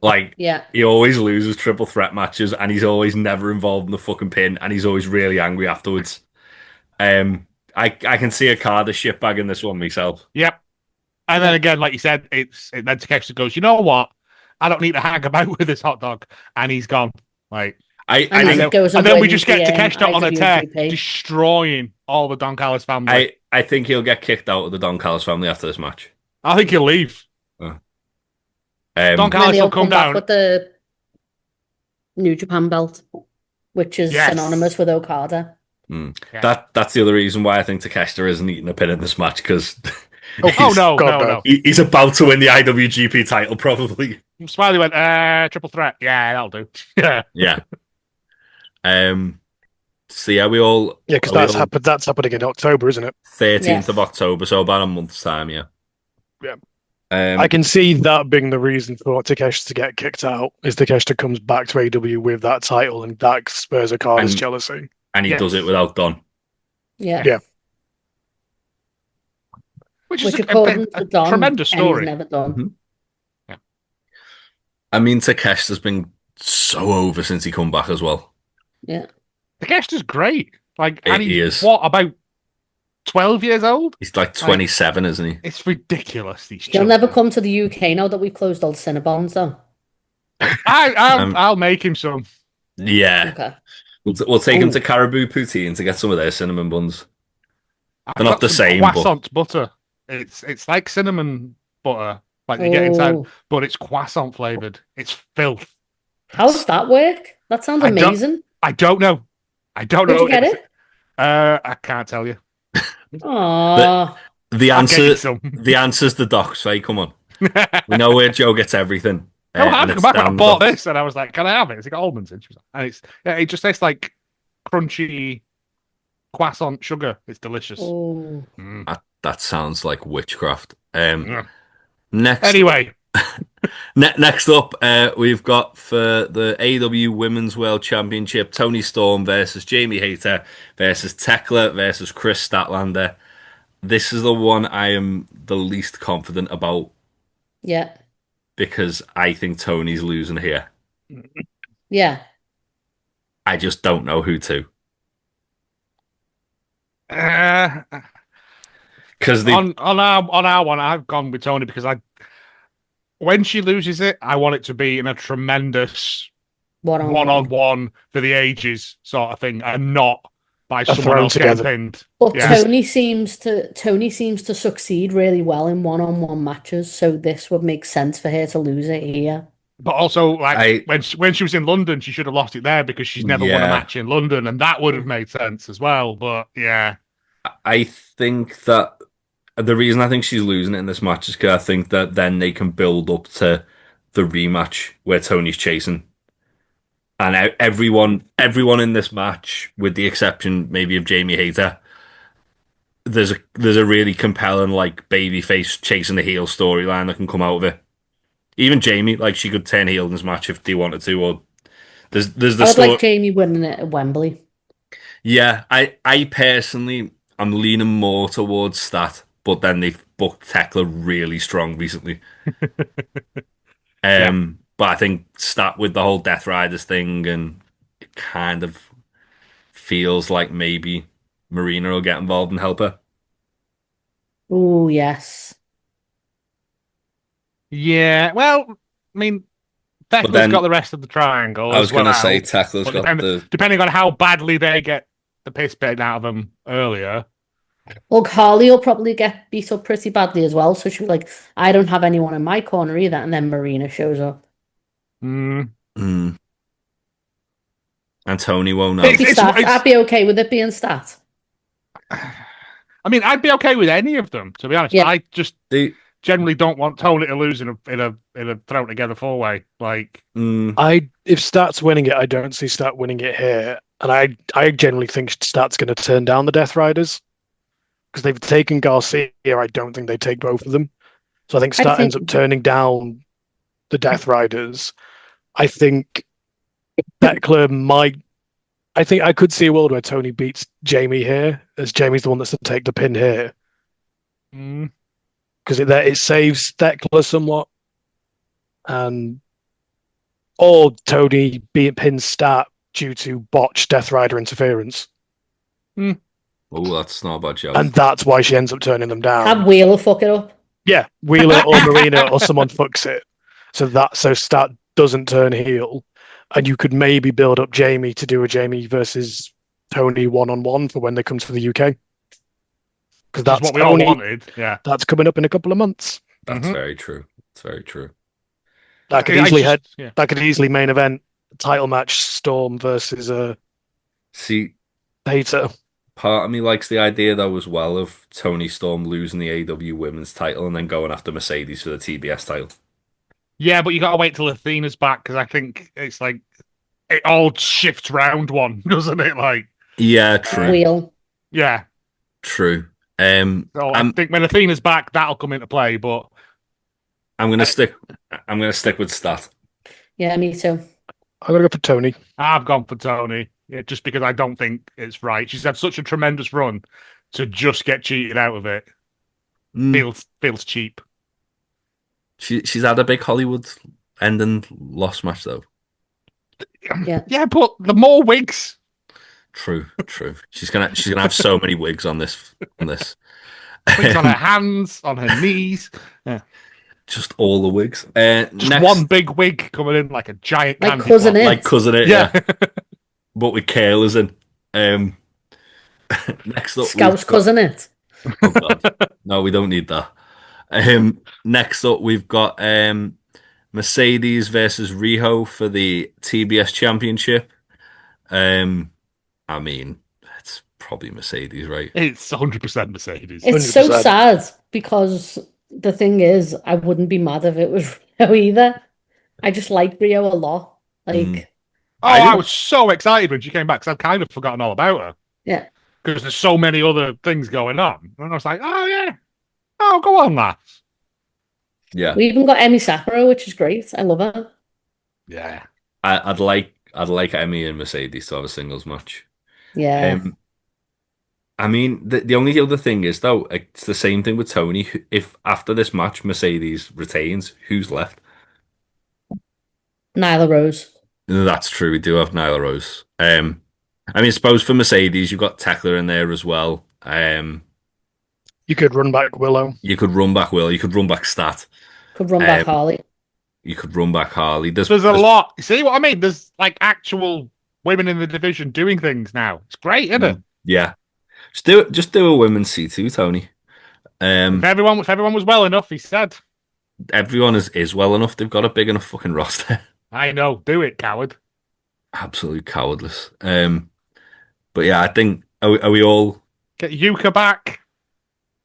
Like, he always loses triple threat matches, and he's always never involved in the fucking pin, and he's always really angry afterwards. I can see Okada shitbagging this one myself. Yep. And then again, like you said, then Takeshita goes, you know what? I don't need to hang about with this hot dog. And he's gone. Like, and then we just get Takeshita on a tear, destroying all the Don Callis family. I think he'll get kicked out of the Don Callis family after this match. I think he'll leave. Don Callis will come down with the New Japan belt, which is synonymous with Okada. That's the other reason why I think Takeshita isn't eating a pin in this match, because No. He's about to win the IWGP title, probably. Smiley went, triple threat. Yeah, that'll do. Yeah. So yeah, we all because that's happening in October, isn't it? 13th of October, so about a month's time. Yeah. Yeah. I can see that being the reason for Takeshita to get kicked out. Is Takeshita comes back to AEW with that title, and that spurs Okada's jealousy, and he does it without Don. Yeah. Which is a tremendous story. Never done. Mm-hmm. Yeah. I mean, Takeshita's been so over since he come back as well. Yeah. Takeshita's great. He is. What, about 12 years old? He's 27, isn't he? It's ridiculous. He'll never come to the UK now that we've closed all the Cinnabons, though. I'll make him some. Yeah. Okay. We'll take him to Caribou Poutine to get some of their cinnamon buns. They're not the same. Croissant butter. It's like cinnamon butter, like you get inside, but it's croissant flavored. It's filth. How does that work? That sounds amazing. I don't know. Where'd you get it? I can't tell you. Aww. The answer's the docs, Faye. Come on. We know where Joe gets everything. I bought this and I was like, can I have it? It's got almonds in it. And it just tastes like crunchy croissant sugar. It's delicious. That sounds like witchcraft. Next, anyway. Next up, we've got for the AEW Women's World Championship, Toni Storm versus Jamie Hayter versus Tekla versus Chris Statlander. This is the one I am the least confident about. Yeah. Because I think Tony's losing here. Yeah. I just don't know who to. Because on our one, I've gone with Toni because when she loses it, I want it to be in a tremendous one-on-one for the ages sort of thing, and not by someone else getting pinned. But Toni seems to succeed really well in one-on-one matches, so this would make sense for her to lose it here. But also, when she was in London, she should have lost it there because she's never won a match in London, and that would have made sense as well. But yeah, I think that the reason I think she's losing it in this match is because I think that then they can build up to the rematch where Tony's chasing. And everyone in this match, with the exception maybe of Jamie Hayter, there's a really compelling babyface chasing the heel storyline that can come out of it. Even Jamie, she could turn heel in this match if they wanted to. Or there's the I would like Jamie winning it at Wembley. Yeah, I personally I'm leaning more towards Stat, but then they've booked Tekla really strong recently. But I think Stat with the whole Death Riders thing, and it kind of feels like maybe Marina will get involved and help her. Oh, yes. Yeah, well, I mean, Tekla's got the rest of the triangle. I was going to say Tekla's got depending on how badly they get the piss bitten out of them earlier. Well, Carly will probably get beat up pretty badly as well, so she'll be like, I don't have anyone in my corner either, and then Marina shows up. And Tony won't know. I'd be okay with it being Stat. I mean, I'd be okay with any of them, to be honest. Yeah. I just generally don't want Tony to lose in a thrown together 4-way. If Stat's winning it, I don't see Stat winning it here, and I generally think Stat's going to turn down the Death Riders because they've taken Garcia. I don't think they take both of them, so I think Stat ends up turning down the Death Riders. I think Tekla might. I think I could see a world where Tony beats Jamie here, as Jamie's the one that's to take the pin here. Because it saves Tekla somewhat. Or Tony pins Stat due to botched Death Rider interference. Oh, that's not a bad joke. And that's why she ends up turning them down. Have Wheeler fuck it up. Yeah, Wheeler or Marina or someone fucks it. So Stat doesn't turn heel. And you could maybe build up Jamie to do a Jamie versus Tony one-on-one for when they come to the UK. Because that's what we all wanted. Yeah, that's coming up in a couple of months. That's very true. It's very true. That could easily main event title match Storm versus Hayter. part of me likes the idea though as well of Tony Storm losing the AEW Women's title and then going after Mercedes for the TBS title. Yeah, but you got to wait till Athena's back because I think it's like it all shifts round one, doesn't it? Like, yeah, true. Wheel. Yeah, true. So I think when Athena's back, that'll come into play. But I'm gonna stick with Stat. Yeah, me too. I'm gonna go for Tony. I've gone for Tony, just because I don't think it's right. She's had such a tremendous run to just get cheated out of it. Feels cheap. She's had a big Hollywood ending loss match though. Yeah, but the more wigs. True. She's gonna have so many wigs on this. Wigs on her hands, on her knees. Yeah. Just all the wigs. Just one big wig coming in like a giant like candy cousin pot. it. Like cousin it, yeah. Yeah. But with curlers in. Next up, Scouse cousin it. Oh God. No, we don't need that. Next up, we've got Mercedes versus Riho for the TBS Championship. I mean, it's probably Mercedes, right? It's 100% Mercedes. It's 100%. so sad because the thing is, I wouldn't be mad if it was Rio either. I just like Rio a lot. Like, I was so excited when she came back because I'd kind of forgotten all about her. Yeah. Because there's so many other things going on. And I was like, oh, yeah. Oh, go on, lads. Yeah. We even got Emi Sakura, which is great. I love her. Yeah. I'd like Emmy and Mercedes to have a singles match. Yeah. I mean, the only other thing is, though, it's the same thing with Tony. If after this match Mercedes retains, who's left? Nyla Rose. That's true. We do have Nyla Rose. I mean, I suppose for Mercedes, you've got Tekla in there as well. You could run back Willow. You could run back Will. You could run back Stat. Could run back Harley. You could run back Harley. There's a lot. See what I mean? There's like actual women in the division doing things now. It's great, isn't it? Yeah. Just do a women's C2, Tony. If everyone was well enough, he said. Everyone is well enough. They've got a big enough fucking roster. I know. Do it, coward. Absolute cowardless. But yeah, I think are we all get Yuka back?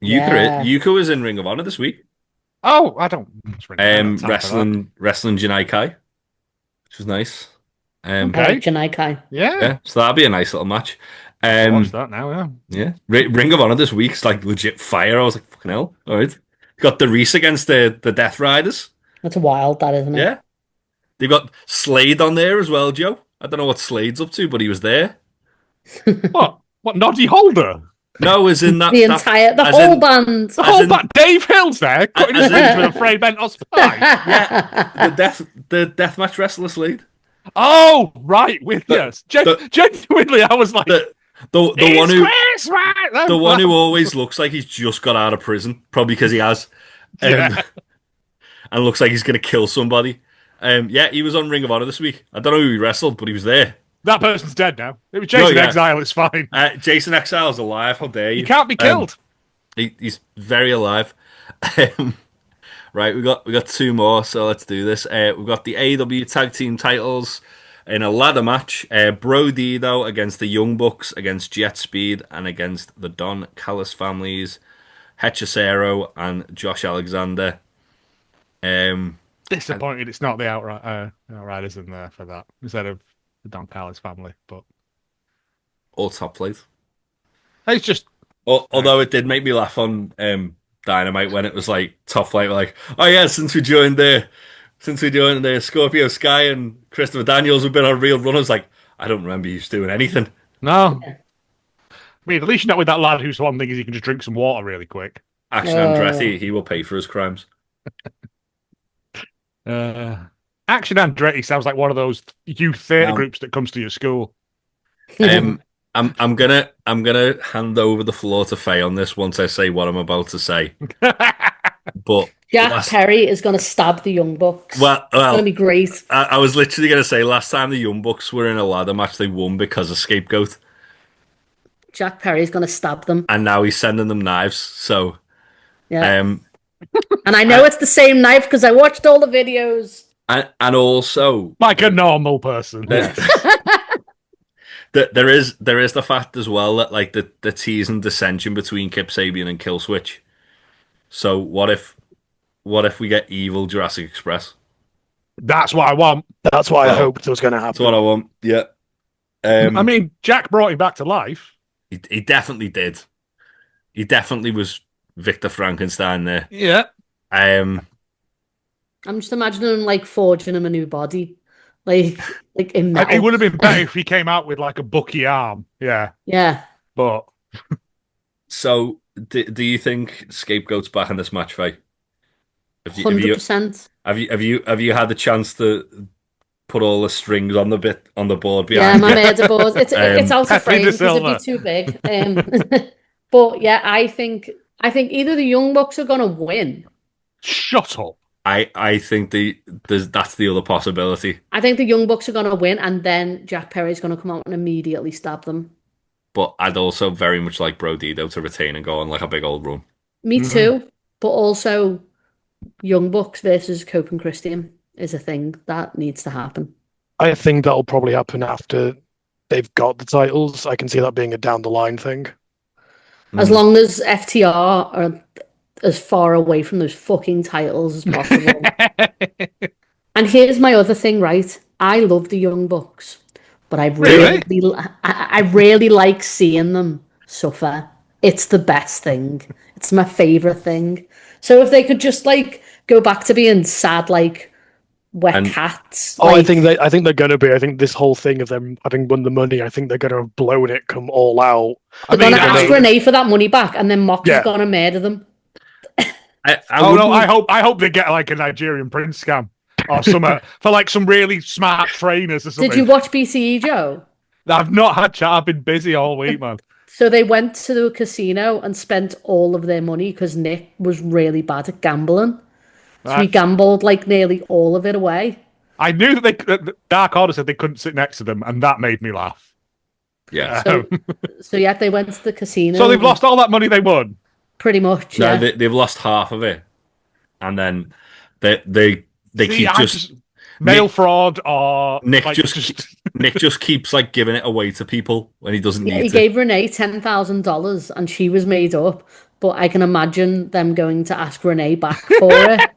Yuka was in Ring of Honor this week. Oh, I don't. Wrestling Janai Kai, which was nice. Okay, Janai Kai. Yeah. So that'll be a nice little match. Watch that now, yeah. Ring of Honor this week's like legit fire. I was like, fucking hell. All right. Got the Reese against the Death Riders. That's wild, that isn't it? Yeah. They've got Slade on there as well, Joe. I don't know what Slade's up to, but he was there. What? Noddy Holder? No, as in that the whole band. The whole band. Dave Hill's there, cutting his rings with a Frey Bentos pie. Yeah. The deathmatch wrestler Slade. Oh, right, with you. Genuinely, I was like, the one who always looks like he's just got out of prison, probably because he has, and looks like he's going to kill somebody. Yeah, he was on Ring of Honor this week. I don't know who he wrestled, but he was there. That person's dead now. It was Jason Exile. It's fine. Jason Exile's alive. How dare you? He can't be killed. He's very alive. Right, we got two more, so let's do this. We've got the AEW Tag Team titles in a ladder match. Brody, though, against the Young Bucks, against Jet Speed, and against the Don Callis families, Hechicero and Josh Alexander. Disappointed it's not the Outriders in there for that instead of the Don Callis family, but all top flight. It's just although it did make me laugh on Dynamite when it was like top flight, like, oh yeah, since we joined the Scorpio Sky and Christopher Daniels, we've been on Real Runners. Like, I don't remember you doing anything. No. I mean, at least you're not with that lad whose one thing is he can just drink some water really quick. Action Andretti, he will pay for his crimes. Action Andretti sounds like one of those youth theatre groups that comes to your school. I'm gonna hand over the floor to Faye on this once I say what I'm about to say. But Jack Perry is going to stab the Young Bucks. Well, it's going to be great. I was literally going to say last time the Young Bucks were in a ladder match, they won because of Scapegoat. Jack Perry's going to stab them, and now he's sending them knives. So, yeah. And I know it's the same knife because I watched all the videos. And also, like a normal person. There is the fact as well that like the teasing dissension between Kip Sabian and Killswitch. So what if we get evil Jurassic Express? That's what I want. That's what I Well, hoped was going to That's happen. what I want. Yeah. I mean, Jack brought him back to life. He definitely did. He definitely was Victor Frankenstein there. Yeah. I'm just imagining him like forging him a new body, like in metal. It would have been better if he came out with like a Bucky arm. Yeah. Yeah. But So, do you think Scapegoat's back in this match, Faye? 100%. Have you had the chance to put all the strings on the board Yeah, behind my you? murder board. It's out of frame Pepe because it'd be too big. But yeah, I think either the Young Bucks are gonna win. shut up. I think that's the other possibility. I think the Young Bucks are gonna win, and then Jack Perry's gonna come out and immediately stab them. But I'd also very much like Brodido to retain and go on like a big old run. Me too. But also, Young Bucks versus Cope and Christian is a thing that needs to happen. I think that'll probably happen after they've got the titles. I can see that being a down the line thing. As long as FTR are as far away from those fucking titles as possible. And here's my other thing, right? I love the Young Bucks, but I really like seeing them suffer. It's the best thing. It's my favorite thing. So if they could just like go back to being sad, like wet cats. I think they're gonna be. I think this whole thing of them having won the money, I think they're gonna have blown it come all out. They're gonna ask Renee for that money back, and then Mox is gonna murder them. I hope they get like a Nigerian prince scam or something for like some really smart trainers or something. Did you watch BCE, Joe? I've not had chat. I've been busy all week, man. So they went to the casino and spent all of their money because Nick was really bad at gambling. So he gambled like nearly all of it away. I knew that Dark Order said they couldn't sit next to them, and that made me laugh. Yeah. So yeah, they went to the casino. So they've lost all that money they won. Pretty much. No, Yeah. they've lost half of it, and then they keep just mail fraud or Nick just keeps like giving it away to people when he doesn't need to. He gave Renee $10,000 and she was made up, but I can imagine them going to ask Renee back for it.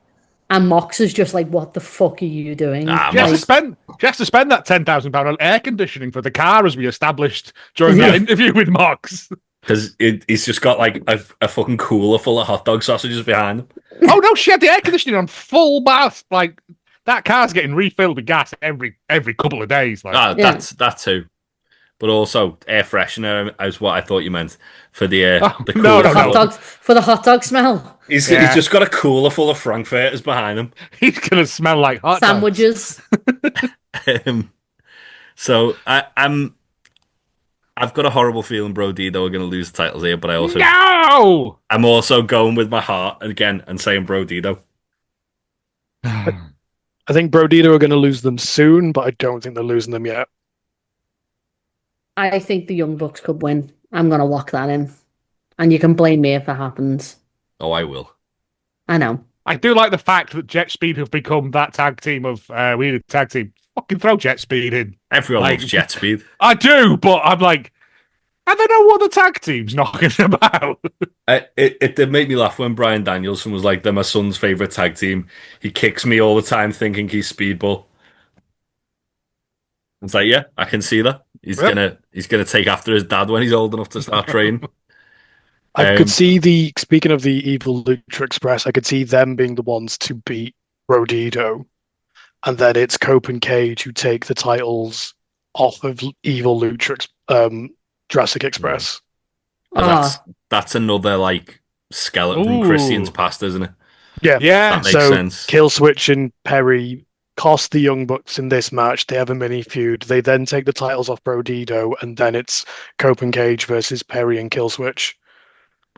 And Mox is just like, "What the fuck are you doing?" She has to spend that £10,000 on air conditioning for the car, as we established during that interview with Mox. Because he's just got like a fucking cooler full of hot dog sausages behind him. Oh no, she had the air conditioning on full blast. Like that car's getting refilled with gas every couple of days. Like that's that too. But also air freshener is what I thought you meant for the cooler. Hot dogs for the hot dog smell. He's just got a cooler full of Frankfurters behind him. He's gonna smell like hot sandwiches. So I've got a horrible feeling Brodido are going to lose the titles here, but I'm also going with my heart again and saying Brodido. I think Brodido are going to lose them soon, but I don't think they're losing them yet. I think the Young Bucks could win. I'm going to lock that in. And you can blame me if it happens. Oh, I will. I know. I do like the fact that Jet Speed have become that tag team of we need a tag team. Fucking throw Jet Speed in. Everyone loves Jet Speed. I do, but I'm like, I don't know what the tag team's knocking about. It did make me laugh when Bryan Danielson was like, "They're my son's favorite tag team. He kicks me all the time, thinking he's Speedball." It's like, yeah, I can see that. He's gonna take after his dad when he's old enough to start training. I could see speaking of the Evil Lucha Express, I could see them being the ones to beat Brodido. And then it's Cope and Cage who take the titles off of Evil Lucha Jurassic Express. That's another like skeleton from Christian's past, isn't it? Yeah. That makes sense. Killswitch and Perry cost the Young Bucks in this match. They have a mini feud. They then take the titles off Brodido, and then it's Cope and Cage versus Perry and Killswitch.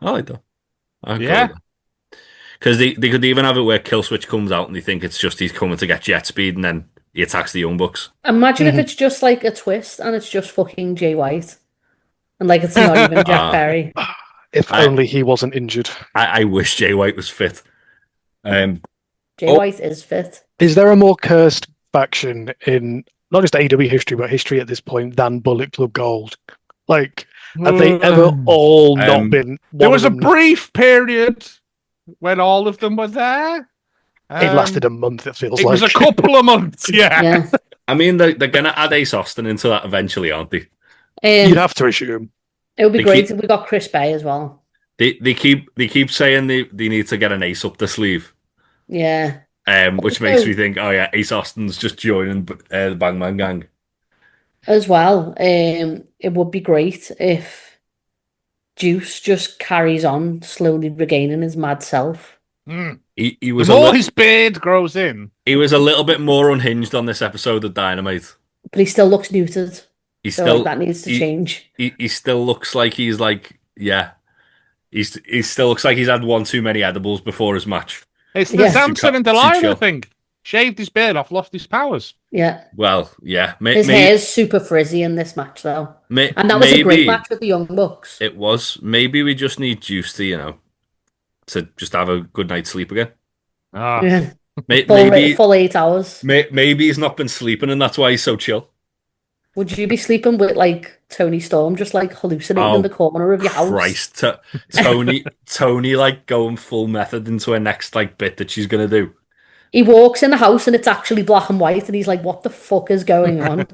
I like that. Because they could even have it where Killswitch comes out and they think it's just he's coming to get Jet Speed and then he attacks the Young Bucks. Imagine if it's just like a twist and it's just fucking Jay White. And like it's not even Jack Perry. If only he wasn't injured. I wish Jay White was fit. Jay White is fit. Is there a more cursed faction in not just AEW history, but history at this point than Bullet Club Gold? Like, have they ever all not been? There was a brief period when all of them were there. It lasted a month, it feels like. It was a couple of months, yeah. I mean, they're going to add Ace Austin into that eventually, aren't they? You'd have to assume. It would be great if we got Chris Bay as well. They keep saying they need to get an Ace up the sleeve. Yeah. Which makes me think, oh yeah, Ace Austin's just joining the Bangman Gang. As well, it would be great if Juice just carries on slowly regaining his mad self. He was the more his beard grows in. He was a little bit more unhinged on this episode of Dynamite. But he still looks neutered. So that needs to change. He still looks like he's like, yeah. He still looks like he's had one too many edibles before his match. It's the Samson and Delilah thing. Shaved his beard off, lost his powers. Yeah. Well, yeah. His hair's super frizzy in this match, though. And that was a great match with the Young Bucks. It was. Maybe we just need Juice to, to just have a good night's sleep again. Yeah. Maybe full 8 hours. Maybe he's not been sleeping and that's why he's so chill. Would you be sleeping with like Tony Storm just like hallucinating in the corner of your house? Christ, Tony like going full method into her next like bit that she's gonna do. He walks in the house and it's actually black and white and he's like, what the fuck is going on?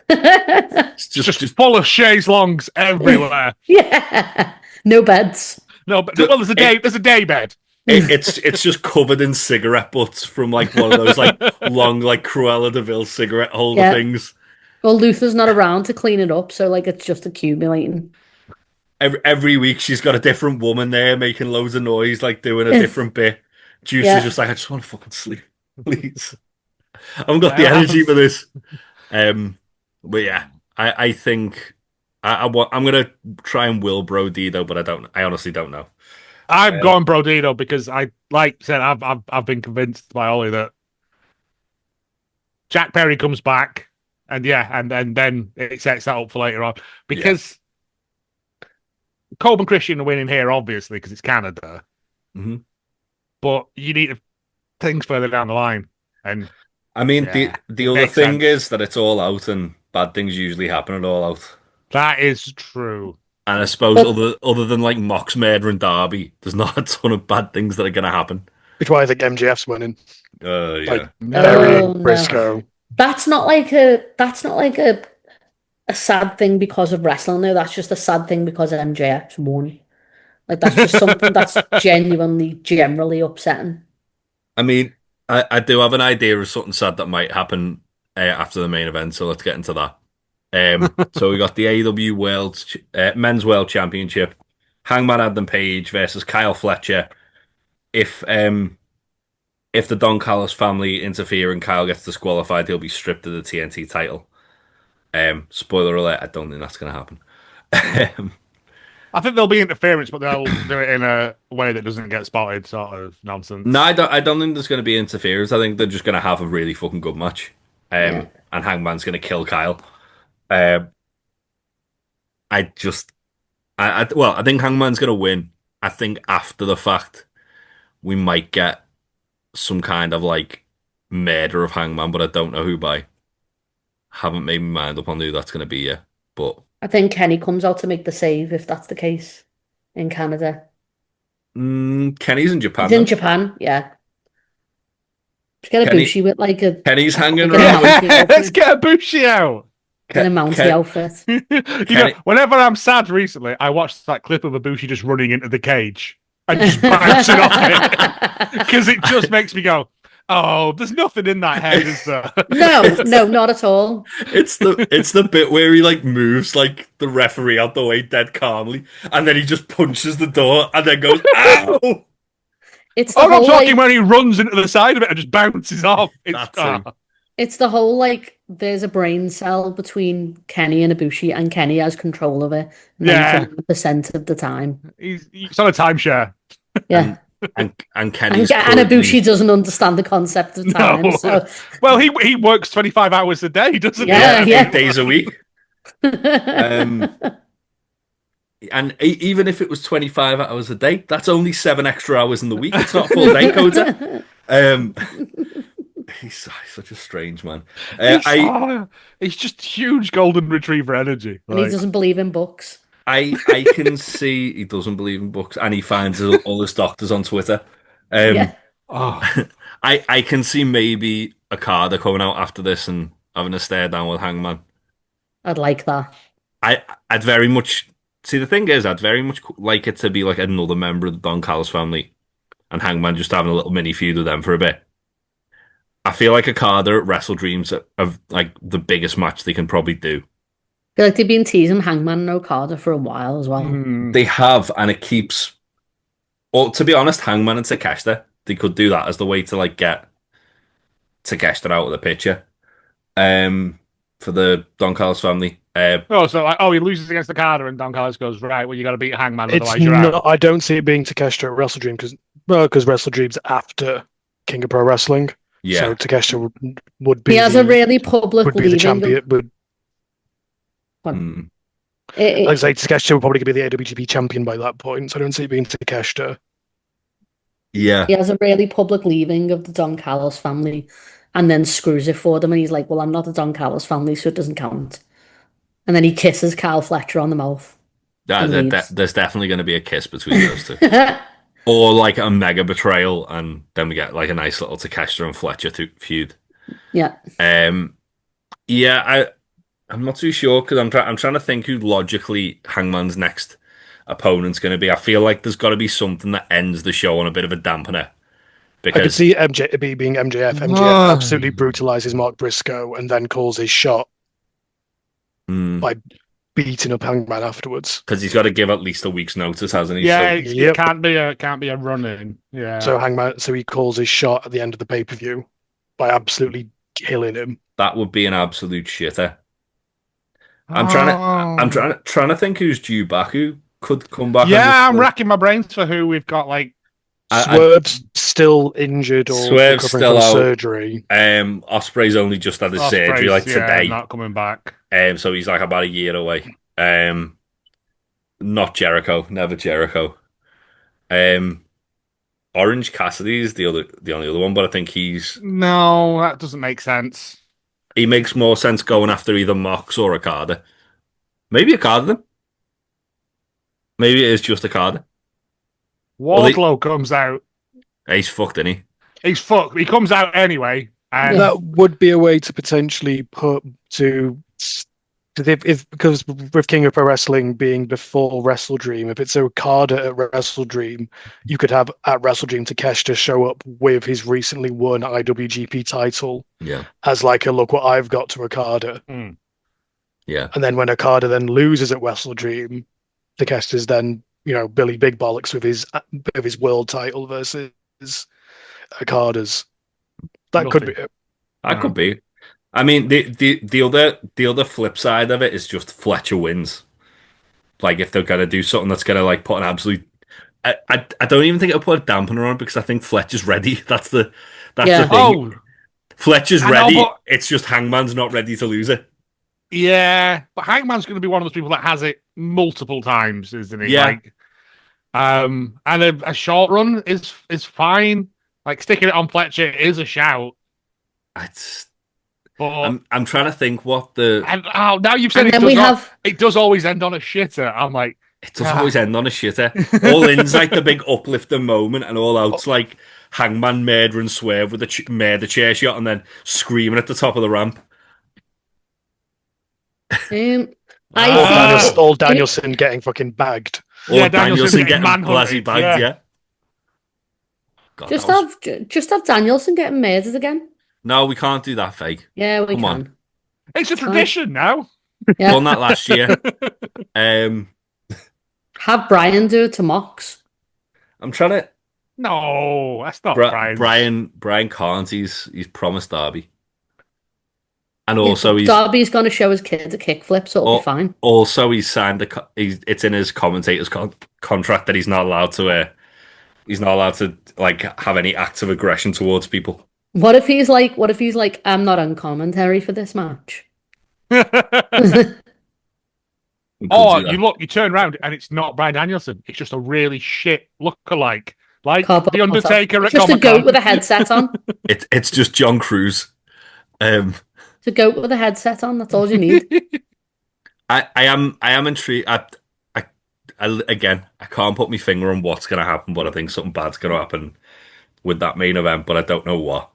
It's just full of chaise longues everywhere. Yeah. No beds. No, but well, there's a day bed. It's just covered in cigarette butts from like one of those like long like Cruella de Vil cigarette holder things. Well, Luther's not around to clean it up, so like it's just accumulating. Every week she's got a different woman there making loads of noise, like doing a different bit. Juice is just like, I just want to fucking sleep, please. I haven't got the energy for this. But yeah, I think I'm gonna try and will Brodito, but I honestly don't know. I'm going Brodito because I've been convinced by Ollie that Jack Perry comes back. And then it sets that up for later on. Because Colby and Christian are winning here, obviously, because it's Canada. Mm-hmm. But you need things further down the line. And I mean, the other thing is that it's All Out, and bad things usually happen at All Out. That is true. And I suppose other than like Mox murder and Derby, there's not a ton of bad things that are going to happen. Which why I think MJF's winning. Yeah. Like, Briscoe. That's not like a sad thing because of wrestling. No, that's just a sad thing because MJF's won. Like that's just something that's generally upsetting. I mean, I do have an idea of something sad that might happen after the main event, so let's get into that. So we got the AEW Men's World Championship, Hangman Adam Page versus Kyle Fletcher. If the Don Callis family interfere and Kyle gets disqualified, he'll be stripped of the TNT title. Spoiler alert, I don't think that's going to happen. I think there'll be interference, but they'll do it in a way that doesn't get spotted, sort of nonsense. No, I don't think there's going to be interference. I think they're just going to have a really fucking good match. And Hangman's going to kill Kyle. I think Hangman's going to win. I think after the fact, we might get some kind of like murder of Hangman, but I don't know who by. Haven't made my mind up on who that's going to be yet. But I think Kenny comes out to make the save if that's the case in Canada. Kenny's in Japan. He's in Japan, yeah. Let's get a Bushi with like a. Kenny's hanging around. Let's get a Bushi out. In a Mountie outfit. Whenever I'm sad recently, I watch that clip of Ibushi just running into the cage and just bouncing off it because it just makes me go, "Oh, there's nothing in that head, is there?" No, not at all. It's the bit where he like moves like the referee out the way dead calmly, and then he just punches the door and then goes, "Ow!" I'm not talking when he runs into the side of it and just bounces off. It's the whole like there's a brain cell between Kenny and Ibushi, and Kenny has control of it 90% of the time. He's on a timeshare. Yeah. And Kenny's and Ibushi doesn't understand the concept of time. No. So. Well, he works 25 hours a day, doesn't he? 8 days a week. And even if it was 25 hours a day, that's only 7 extra hours in the week. It's not a full day, Kota. He's such a strange man. He's just huge golden retriever energy. And he doesn't believe in books. I can see he doesn't believe in books, and he finds all his doctors on Twitter. Yeah. I can see maybe Okada coming out after this and having a stare down with Hangman. I'd like that. I'd very much see. The thing is, I'd very much like it to be like another member of the Don Callis family, and Hangman just having a little mini feud with them for a bit. I feel like Okada at Wrestle Dreams of like the biggest match they can probably do. I feel like they've been teasing Hangman and Okada for a while as well. They have, and it keeps. Well, to be honest, Hangman and Takeshita, they could do that as the way to like get Takeshita out of the picture. For the Don Callis family. He loses against Okada, and Don Callis goes, right, well, you got to beat Hangman, otherwise you're out. I don't see it being Takeshita at Wrestle Dream because Wrestle Dream's after King of Pro Wrestling. Yeah. So Takeshita would be. He has a really public would be the champion. I'd say Takeshita would probably be the AWGP champion by that point. So I don't see it being Takeshita. Yeah. He has a really public leaving of the Don Callis family, and then screws it for them. And he's like, well, I'm not the Don Callis family, so it doesn't count. And then he kisses Kyle Fletcher on the mouth. There's definitely going to be a kiss between those two. Or like a mega betrayal, and then we get like a nice little Takeshita and Fletcher feud. Yeah. I'm not too sure because I'm trying to think who logically Hangman's next opponent's going to be. I feel like there's got to be something that ends the show on a bit of a dampener. Because I could see MJF being MJF. MJF absolutely brutalizes Mark Briscoe and then calls his shot by beating up Hangman afterwards. Because he's got to give at least a week's notice, hasn't he? Yeah, it can't be a run-in. Yeah. So he calls his shot at the end of the pay-per-view by absolutely killing him. That would be an absolute shitter. I'm trying to think who's due back, who could come back. Yeah, I'm racking my brains for who we've got. Like Swerve's still injured or Swerve's still out. Surgery. Osprey's only just had his surgery like today. Not coming back. So he's like about a year away. Not Jericho, never Jericho. Orange Cassidy is the only other one, but I think no, that doesn't make sense. He makes more sense going after either Mox or Okada. Maybe Okada then. Maybe it is just Okada. Wardlow comes out. He's fucked, isn't he? He's fucked. He comes out anyway. And that would be a way to potentially put to because with King of Pro Wrestling being before Wrestle Dream, if it's Okada at Wrestle Dream, you could have at Wrestle Dream Takeshita show up with his recently won IWGP title. Yeah. As like a look what I've got to Okada. Yeah. And then when Okada then loses at Wrestle Dream, Takeshita's then, Billy Big Bollocks with his world title versus Okada's. That could be it. That could be. I mean, the other flip side of it is just Fletcher wins. Like if they're gonna do something that's gonna like put an absolute, I don't even think it'll put a dampener on because I think Fletcher's ready. That's the thing. Fletcher's ready. It's just Hangman's not ready to lose it. Yeah, but Hangman's going to be one of those people that has it multiple times, isn't he? Yeah. And a short run is fine. Like sticking it on Fletcher is a shout. I'm trying to think what the now you've said it does always end on a shitter. I'm like, it does always end on a shitter. All in's like the big uplifting moment, and all out's like Hangman murdering Swerve with a murder chair shot, and then screaming at the top of the ramp. All Danielson getting fucking bagged. Or Danielson getting bagged. Yeah. God, just have Danielson getting murdered again. No, we can't do that, Faye. Yeah, we can. On. It's a tradition now. Yeah. Done that last year. Have Brian do it to Mox. I'm trying to. No, that's not Brian. Brian can't. He's promised Darby. And also, Darby's going to show his kid a kickflip, so it'll be fine. Also, he's signed it's in his commentator's contract that he's not allowed to. He's not allowed to like have any acts of aggression towards people. What if he's like, I'm not on commentary for this match? You turn around and it's not Bryan Danielson. It's just a really shit lookalike Like Cardboard the Undertaker cutout. at Just a Comic-Con. goat with a headset on. It's just John Cruise. It's a goat with a headset on. That's all you need. I am intrigued. Again, I can't put my finger on what's going to happen, but I think something bad's going to happen with that main event, but I don't know what.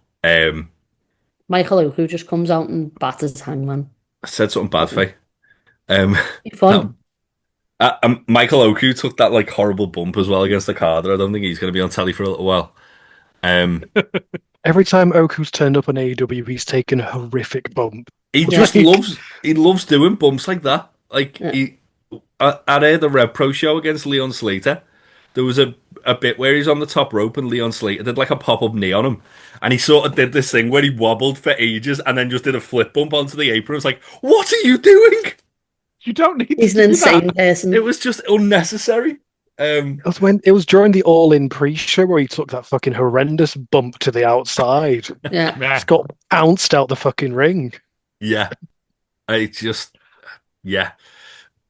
Michael Oku just comes out and batters Hangman. I said something bad, Faye. Be fun. Michael Oku took that like horrible bump as well against the Carter. I don't think he's going to be on telly for a little while. Every time Oku's turned up on AEW, he's taken a horrific bump. He loves doing bumps like that. Like at the Rev Pro show against Leon Slater, there was a bit where he's on the top rope and Leon Slater did like a pop-up knee on him, and he sort of did this thing where he wobbled for ages and then just did a flip bump onto the apron. It was like, what are you doing? You don't need. He's an insane person. It was just unnecessary. It was during the All In pre-show where he took that fucking horrendous bump to the outside. Yeah. He's got ounced out the fucking ring. Yeah, he's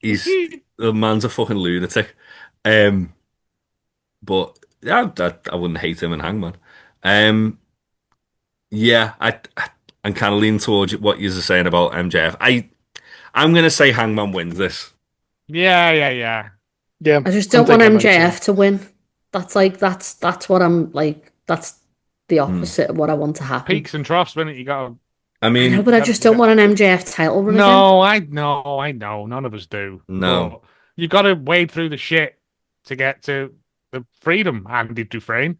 the man's a fucking lunatic. But yeah, I wouldn't hate him in Hangman. Yeah, I'm kind of leaning towards what you're saying about MJF. I'm gonna say Hangman wins this. Yeah. I just don't want MJF to win. That's what I'm like. That's the opposite of what I want to happen. Peaks and troughs, when you got. I mean, no, but I just don't want an MJF title run. No, again. I know. None of us do. No, but you've got to wade through the shit to get to the freedom, Andy Dufresne.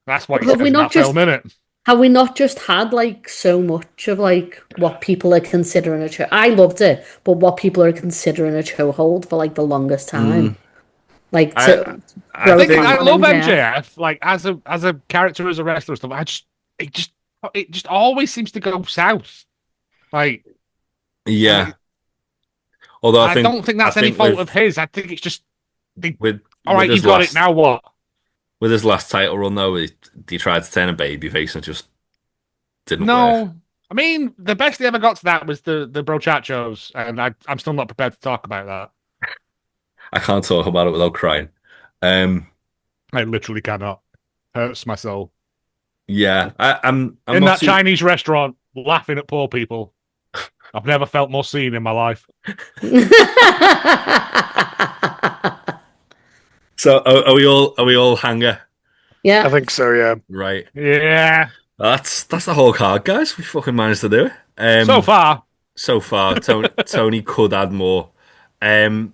That's what he's in that film, innit? Have we not just had like so much of like what people are considering a show? I loved it, but what people are considering a chokehold for like the longest time. Like, I love MJF. Like as a character, as a wrestler, stuff. It just always seems to go south. Like, yeah. Although I don't think that's any fault of his. I think it's just all right. You've got it now. What? With his last title run, though, he tried to turn a babyface and just didn't work. No, I mean the best he ever got to that was the brochachos, and I'm still not prepared to talk about that. I can't talk about it without crying. I literally cannot. Hurts my soul. Yeah, I'm in that Chinese restaurant laughing at poor people. I've never felt more seen in my life. So are we all hanger? Yeah, I think so. Yeah, right. Yeah, that's the whole card, guys. We fucking managed to do it. So far, Tony could add more. No,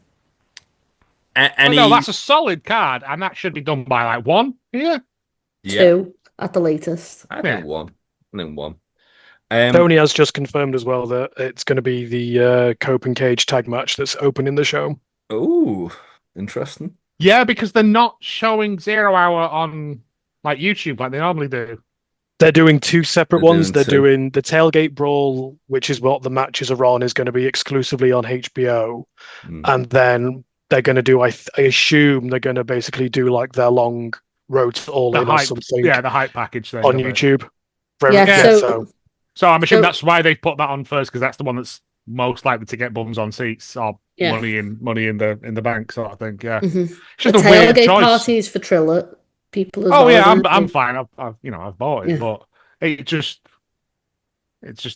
that's a solid card, and that should be done by like one. Yeah. 2 at the latest. I think one. Tony has just confirmed as well that it's going to be the Cope and Cage tag match that's opening the show. Oh, interesting. Yeah, because they're not showing 0 Hour on like YouTube like they normally do. They're doing 2 separate ones. They're doing the Tailgate Brawl, which is what the matches are on, is going to be exclusively on HBO. And then they're going to do, I assume they're going to basically do like their long Road to All In or something. Yeah, the hype package thing. On YouTube. So I'm assuming that's why they put that on first, because that's the one that's most likely to get bums on seats or money in the bank sort of thing. Yeah, mm-hmm. It's just the a weird choice. Parties for Triller people as well. Oh yeah, I'm fine. I've bought it, but it's just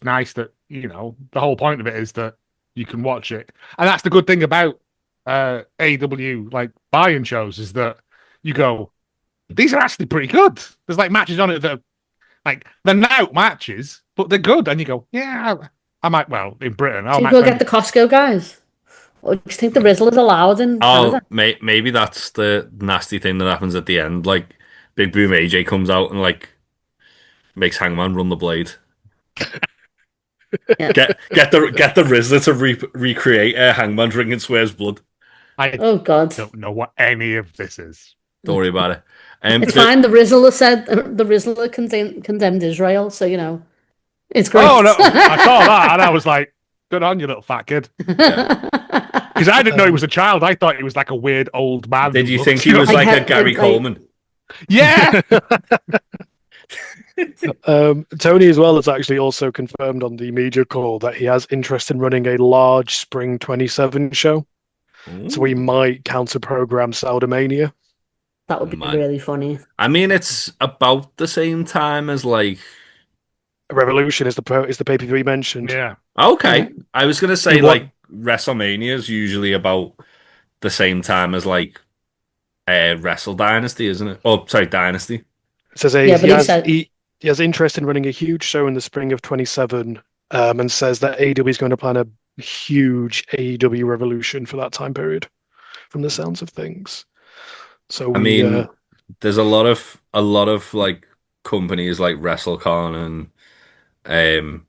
nice that the whole point of it is that you can watch it, and that's the good thing about AEW like buy-in shows is that you go, these are actually pretty good. There's like matches on it that like they're not matches, but they're good, and you go, yeah. I might, in Britain. Do you go get the Costco guys? Or do you think the Rizzler's allowed in Canada? Maybe that's the nasty thing that happens at the end. Like, Big Boom AJ comes out and, like, makes Hangman run the blade. Yeah. Get the Rizzler to recreate Hangman drinking Swear's blood. Oh, God. Don't know what any of this is. Don't worry about it. It's fine. The Rizzler said the Rizzler condemned Israel, so, it's great. Oh, no. I saw that and I was like, good on you, little fat kid. Because I didn't know he was a child. I thought he was like a weird old man. Did you think he was like a Gary Coleman? Yeah. Tony as well has actually also confirmed on the media call that he has interest in running a large Spring 27 show. Ooh. So we might counter program Saudomania. That would be really funny. I mean, it's about the same time as like Revolution is the pay-per-view you mentioned. Yeah. Okay. Yeah. I was gonna say like WrestleMania is usually about the same time as like Wrestle Dynasty, isn't it? Oh, sorry, Dynasty. It says he has interest in running a huge show in the spring of 27, and says that AEW is going to plan a huge AEW Revolution for that time period, from the sounds of things. So I mean, there's a lot of like companies like WrestleCon and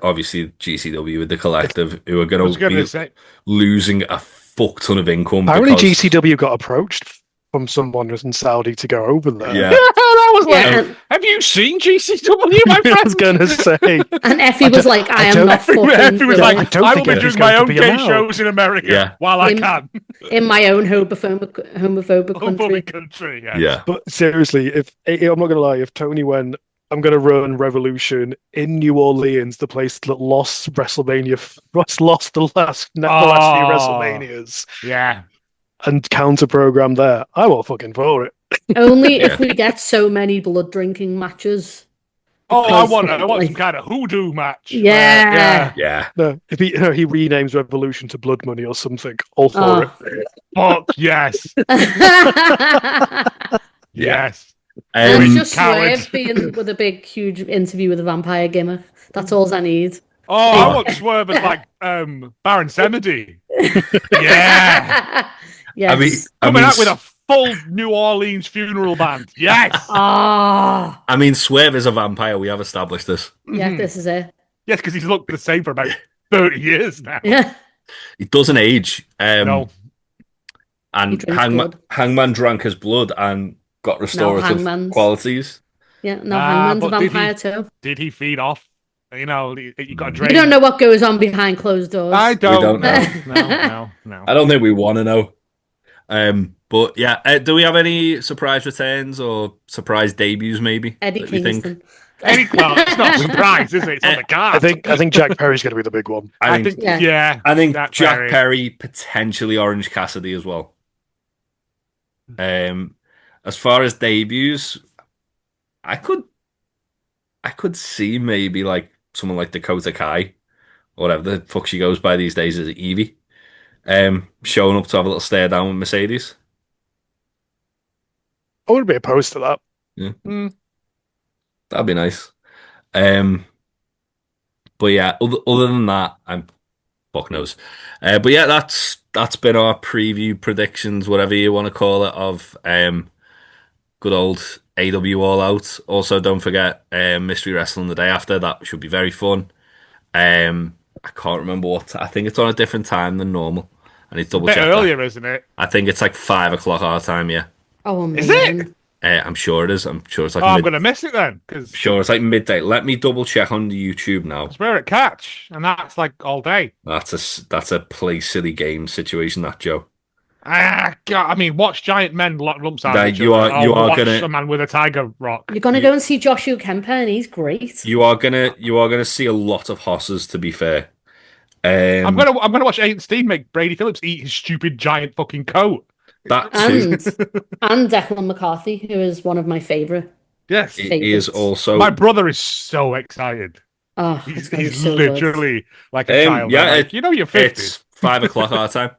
obviously GCW with the collective who are going to be losing a fuck ton of income. Apparently, GCW got approached from someone in Saudi to go over there. Yeah, that was like, have you seen GCW, my friend? I was going to say. And Effie was like, I am not fucking. Effie was like, I will be doing my own gay shows in America while I can. In my own homophobic country. Yeah. But seriously, I'm not going to lie, if Tony went, I'm going to run Revolution in New Orleans, the place that lost WrestleMania, lost the last few WrestleManias. Yeah. And counter-program there. I will fucking for it. Only if we get so many blood-drinking matches. I want some kind of hoodoo match. Yeah. No, if he renames Revolution to Blood Money or something, all for it. Fuck yes. Yes. And just Swerve being with a big, huge interview with a vampire gimmick. That's all I need. I want Swerve as like Baron Samedi. Yeah. Yes. Coming out with a full New Orleans funeral band. Yes. I mean, Swerve is a vampire. We have established this. Yeah, this is it. Yes, because he's looked the same for about 30 years now. Yeah. He doesn't age. No. And Hangman drank his blood and got restorative qualities. Yeah, Hangman's a vampire too. Did he feed off? You know, you got to drain. You don't know what goes on behind closed doors. I don't. We don't know. No. I don't think we want to know. But yeah, do we have any surprise returns or surprise debuts? Maybe Eddie Kingston. Well, it's not a surprise, is it? It's on the card. I think Jack Perry's going to be the big one. I think Jack Perry, potentially Orange Cassidy as well. As far as debuts, I could see maybe like someone like Dakota Kai, or whatever the fuck she goes by these days, as Evie, showing up to have a little stare down with Mercedes. I wouldn't be opposed to that. Yeah. That'd be nice. But yeah, other than that, fuck knows. But yeah, that's been our preview, predictions, whatever you want to call it, of good old AEW All Out. Also, don't forget Mystery Wrestling the day after. That should be very fun. I can't remember what. I think it's on a different time than normal. I need to double check. Earlier, isn't it? I think it's like 5 o'clock our time. Yeah. Oh, amazing. Is it? I'm sure it is. I'm sure it's like. I'm gonna miss it then. Sure, it's like midday. Let me double check on the YouTube now. We're at Catch, and that's like all day. That's a play silly game situation, that Joe. God, I mean, watch giant men lock lumps out. You are gonna a man with a tiger rock. You're gonna go and see Joshua Kemper, and he's great. You are gonna see a lot of hosses. To be fair, I'm gonna watch Steve make Brady Phillips eat his stupid giant fucking coat. That too. And Declan McCarthy, who is one of my favourite. Yes, he is also. My brother is so excited. Oh, he's so literally good. Like a child. Yeah, like, you're 50. It's 5 o'clock our time.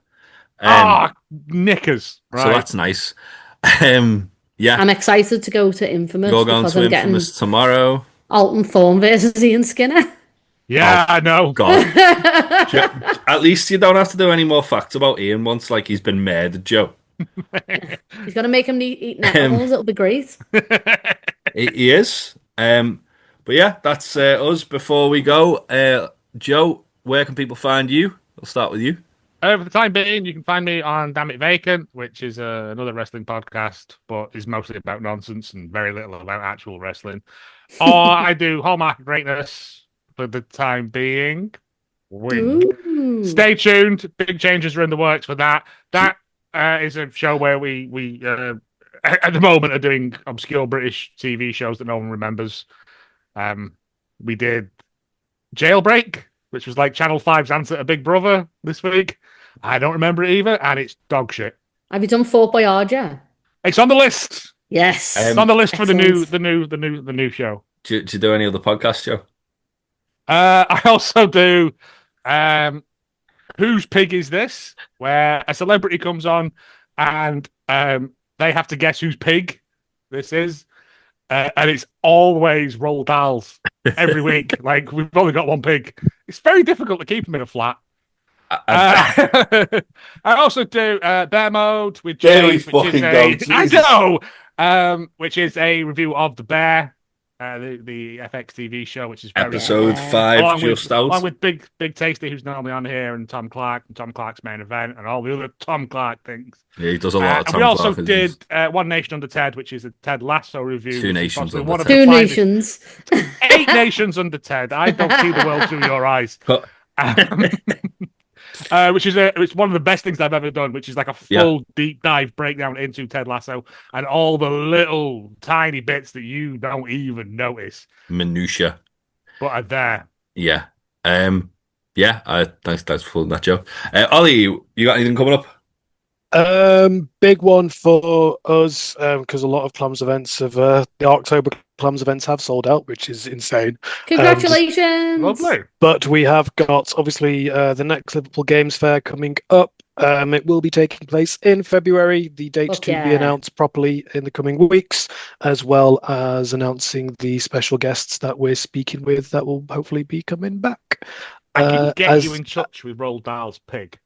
Knickers. Right. So that's nice. Yeah, I'm excited to go to Infamous. You're going to Infamous tomorrow. Alton Thorne versus Ian Skinner. Yeah, I know. God. At least you don't have to do any more facts about Ian once, like he's been murdered, Joe. He's gonna make him eat nettles. It'll be great. He is. But yeah, that's us. Before we go, Joe, where can people find you? We'll start with you. For the time being, you can find me on Dammit Vacant, which is another wrestling podcast, but is mostly about nonsense and very little about actual wrestling. Or I do Hallmark Greatness for the time being. Stay tuned. Big changes are in the works for that. That is a show where we at the moment are doing obscure British TV shows that no one remembers. We did Jailbreak, which was like Channel 5's answer to Big Brother this week. I don't remember it either, and it's dog shit. Have you done Fort Boyard yet? It's on the list. Yes. It's on the list for the Excellent. new show. Do you do any other podcasts, Joe? I also do Whose Pig Is This? Where a celebrity comes on and they have to guess whose pig this is. And it's always Roald Dahl's every week. Like, we've only got one pig. It's very difficult to keep him in a flat. I also do Bear Mode with James, which is a review of The Bear, the FX TV show, which is very episode 5 along just out. Along with Big Tasty, who's normally on here, and Tom Clark, and Tom Clark's Main Event, and all the other Tom Clark things. Yeah, he does a lot of Tom we Clark. also did One Nation Under Ted, which is a Ted Lasso review. 2 Nations Under Ted. 2 nations. 8 Nations Under Ted. I don't see the world through your eyes. Which is it's one of the best things I've ever done, which is like a full deep dive breakdown into Ted Lasso and all the little tiny bits that you don't even notice. Minutia. But are there. Yeah. Thanks for that, Joe. Ollie, you got anything coming up? Big one for us, because a lot of Clams events the October Clams events have sold out, which is insane. Congratulations! Lovely. But we have got, obviously, the next Liverpool Games Fair coming up. It will be taking place in February. The dates to be announced properly in the coming weeks, as well as announcing the special guests that we're speaking with that will hopefully be coming back. I can get you in touch with Roald Dahl's pig.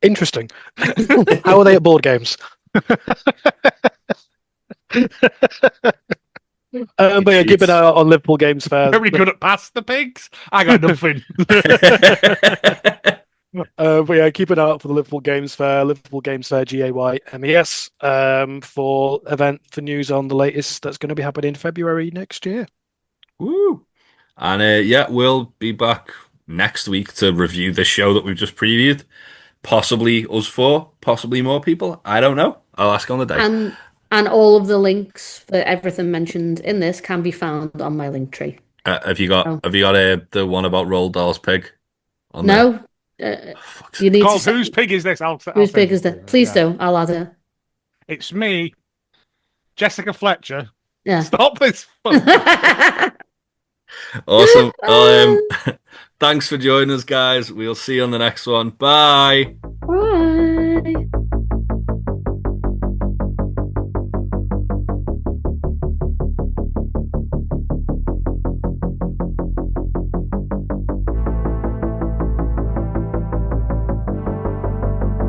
Interesting. How are they at board games? But yeah, keep an eye out on Liverpool Games Fair. Very good at pass the pigs. I got nothing. But yeah, keep an eye out for the Liverpool Games Fair, Liverpool Games Fair GAYMES, for news on the latest that's going to be happening in February next year. Woo! And we'll be back next week to review the show that we've just previewed. Possibly us 4, possibly more people. I don't know. I'll ask on the day. And all of the links for everything mentioned in this can be found on my link tree. Have you got the one about Roald Dahl's pig? No. You need to Whose Pig Is This? Whose Pig Is This? Please do. I'll add it. It's me, Jessica Fletcher. Yeah. Stop this. Awesome. Thanks for joining us, guys. We'll see you on the next one. Bye. Bye.